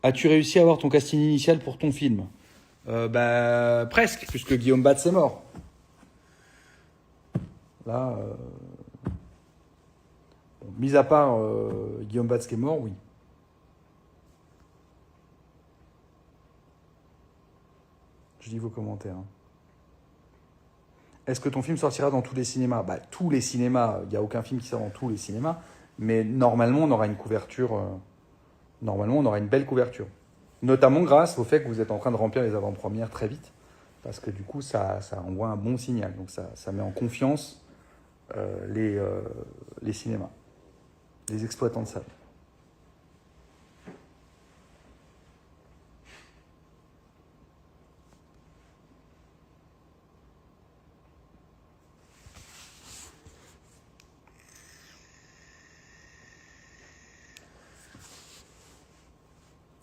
As-tu réussi à avoir ton casting initial pour ton film? Presque, puisque Guillaume Batz est mort. Là, mis à part Guillaume Batz qui est mort, oui. Je lis vos commentaires. Est-ce que ton film sortira dans tous les cinémas? Tous les cinémas, il n'y a aucun film qui sort dans tous les cinémas, mais normalement, on aura une couverture. Normalement, on aura une belle couverture. Notamment grâce au fait que vous êtes en train de remplir les avant-premières très vite, parce que du coup, ça envoie un bon signal. Donc, ça met en confiance les cinémas, les exploitants de salles.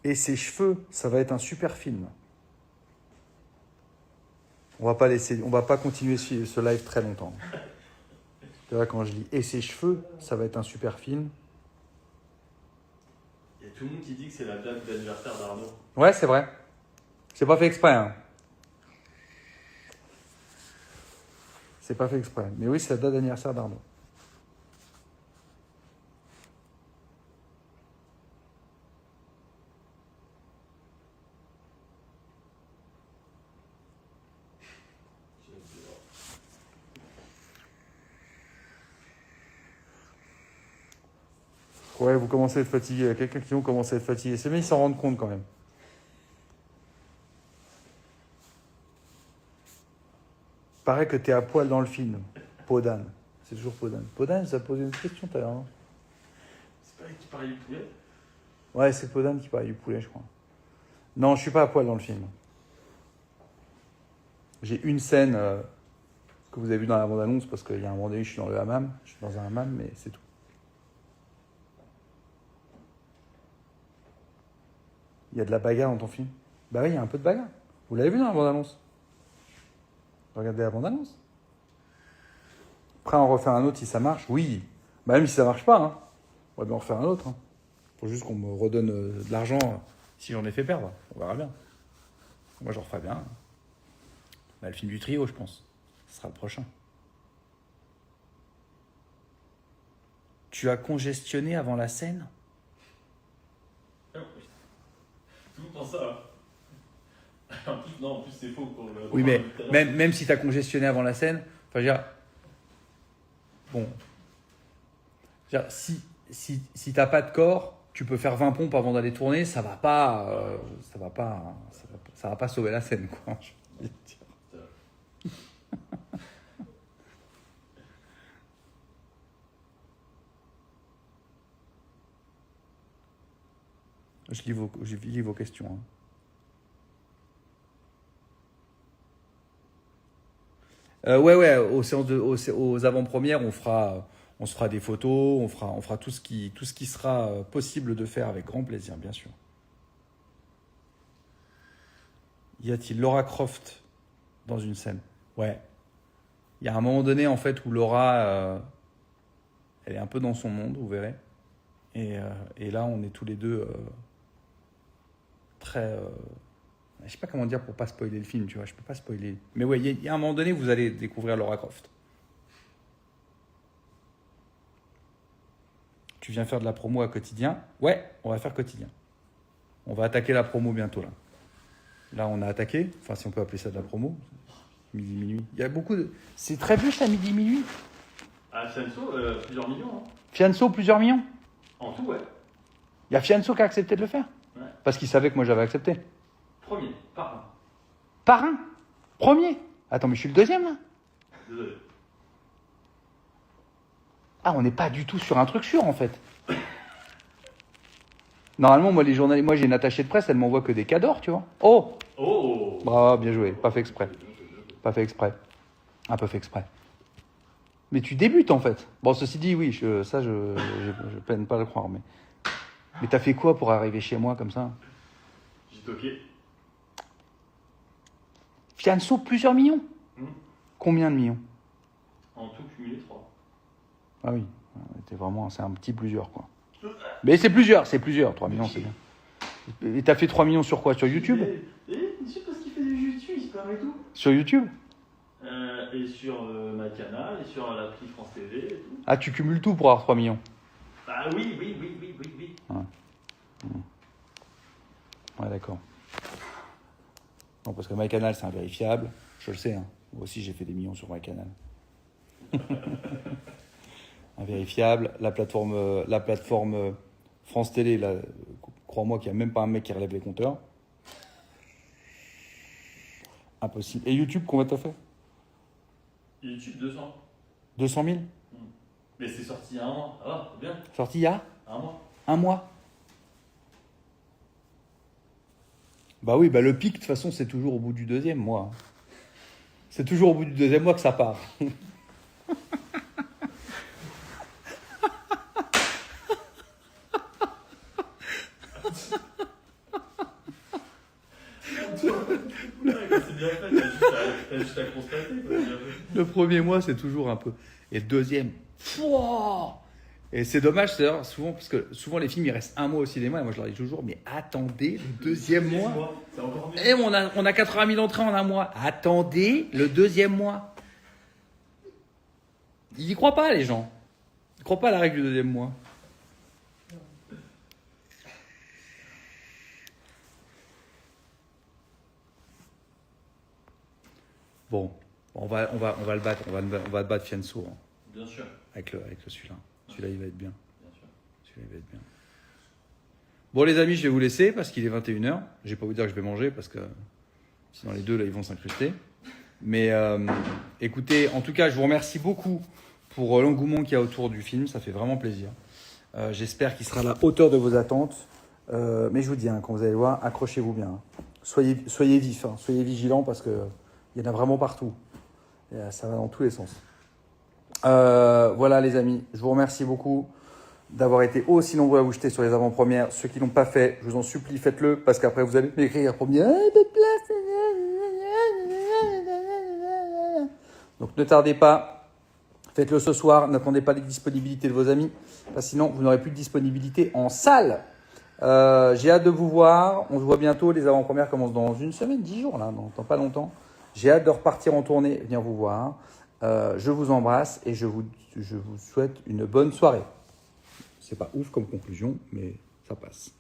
Et ses cheveux, ça va être un super film. On va pas continuer ce live très longtemps. Tu vois, quand je lis et ses cheveux, ça va être un super film. Il y a tout le monde qui dit que c'est la date d'anniversaire d'Arnaud. Ouais, c'est vrai. C'est pas fait exprès. Hein. C'est pas fait exprès. Mais oui, c'est la date d'anniversaire d'Arnaud. Ouais, vous commencez à être fatigué. Il y a quelqu'un qui ont commencé à être fatigué. C'est bien, ils s'en rendent compte quand même. Paraît que t'es à poil dans le film. Podane. C'est toujours Podane. Podane, ça a posé une question tout à l'heure. Hein. C'est pas lui qui parlait du poulet? Ouais, c'est Podane qui parlait du poulet, je crois. Non, je suis pas à poil dans le film. J'ai une scène que vous avez vue dans la bande-annonce, parce qu'il y a un moment donné, je suis dans le hammam. Je suis dans un hammam, mais c'est tout. Il y a de la bagarre dans ton film? Bah oui, il y a un peu de bagarre. Vous l'avez vu dans la bande-annonce? Regardez la bande-annonce. Après, on refait un autre si ça marche. Oui. Bah, même si ça marche pas, hein. On va bien en refaire un autre. Hein. Faut juste qu'on me redonne de l'argent si j'en ai fait perdre. On verra bien. Moi, j'en referai bien. Bah, le film du trio, je pense. Ce sera le prochain. Tu as congestionné avant la scène? Tout le monde pense ça. En plus, non, en plus c'est faux. Pour le... Oui, mais même si tu as congestionné avant la scène, enfin, je veux dire, bon, je veux dire, si t'as pas de corps, tu peux faire 20 pompes avant d'aller tourner, ça va pas sauver la scène, quoi. Je veux dire. Je lis vos questions. Hein. Ouais, aux avant-premières, on se fera des photos, on fera tout ce qui sera possible de faire avec grand plaisir, bien sûr. Y a-t-il Laura Croft dans une scène? Ouais. Il y a un moment donné, en fait, où Laura, elle est un peu dans son monde, vous verrez. Et là, on est tous les deux très... je sais pas comment dire pour pas spoiler le film, tu vois. Je peux pas spoiler. Mais ouais, il y a un moment donné, vous allez découvrir Laura Croft. Tu viens faire de la promo à Quotidien? Ouais, on va faire Quotidien. On va attaquer la promo bientôt, là. Là, on a attaqué. Enfin, si on peut appeler ça de la promo. Midi, minuit. Il y a beaucoup de... C'est très vieux, ça, midi, minuit. Ah, Fianso, plusieurs millions. Hein. Fianso, plusieurs millions. En tout, ouais. Il y a Fianso qui a accepté de le faire. Ouais. Parce qu'il savait que moi, j'avais accepté. Premier, par un. Par un. Premier. Attends, mais je suis le deuxième, là. Désolé. Ah, on n'est pas du tout sur un truc sûr, en fait. Normalement, moi, les journalistes, moi, j'ai une attachée de presse, elle m'envoie que des cadors, tu vois. Oh, Oh. bravo, bien joué. Pas fait exprès. Pas fait exprès. Un peu fait exprès. Mais tu débutes, en fait. Bon, ceci dit, oui, je peine pas à le croire, mais t'as fait quoi pour arriver chez moi comme ça? J'ai toqué. Fianso, plusieurs millions. Combien de millions? En tout cumulé, 3. Ah oui, c'est un petit plusieurs, quoi. Mais c'est plusieurs, 3 millions, c'est bien. Et t'as fait 3 millions sur quoi? Sur YouTube? C'est parce qu'il fait du YouTube, il se permet tout. Sur YouTube? Et sur ma canal, et sur l'appli France TV et tout. Ah, tu cumules tout pour avoir 3 millions? Bah oui. Ouais, d'accord. Non, parce que MyCanal, c'est invérifiable. Je le sais, hein. Moi aussi, j'ai fait des millions sur MyCanal. Invérifiable. La plateforme France Télé, là, crois-moi qu'il n'y a même pas un mec qui relève les compteurs. Impossible. Et YouTube, combien t'as fait? YouTube, 200. 200 000? Mais c'est sorti il y a un mois. Ah, va, c'est bien. Sorti il y a Un mois. un mois. Bah oui, bah le pic, de toute façon, c'est toujours au bout du deuxième mois. C'est toujours au bout du deuxième mois que ça part. C'est bien fait, t'as juste à constater. Quoi. Le premier mois, c'est toujours un peu. Et le deuxième, fouah. Et c'est dommage, c'est souvent, parce que souvent les films, ils restent un mois au cinéma. Et moi, je leur dis toujours, mais attendez le deuxième mois. C'est encore mieux. Et on a 80 000 entrées en un mois. Attendez le deuxième mois. Ils n'y croient pas, les gens. Ils ne croient pas à la règle du deuxième mois. Bon, on va le battre. On va le battre Fianso. Hein, Bien sûr. avec celui-là. Celui-là, il va être bien. Bien sûr. Celui-là, il va être bien. Bon, les amis, je vais vous laisser parce qu'il est 21h. Je vais pas vous dire que je vais manger parce que sinon les deux, là, ils vont s'incruster. Mais écoutez, en tout cas, je vous remercie beaucoup pour l'engouement qu'il y a autour du film. Ça fait vraiment plaisir. J'espère qu'il sera à la hauteur de vos attentes. Mais je vous dis, hein, quand vous allez le voir, accrochez-vous bien. Hein. Soyez vifs, hein. Soyez vigilants parce qu'il y en a vraiment partout. Et, ça va dans tous les sens. Voilà les amis, je vous remercie beaucoup d'avoir été aussi nombreux à vous jeter sur les avant-premières. Ceux qui ne l'ont pas fait, je vous en supplie, faites-le, parce qu'après vous allez m'écrire pour me dire donc ne tardez pas, faites-le ce soir, n'attendez pas les disponibilités de vos amis, parce que sinon vous n'aurez plus de disponibilité en salle. J'ai hâte de vous voir, on se voit bientôt, les avant-premières commencent dans une semaine, 10 jours là, dans pas longtemps. J'ai hâte de repartir en tournée, venir vous voir. Je vous embrasse et je vous souhaite une bonne soirée. C'est pas ouf comme conclusion, mais ça passe.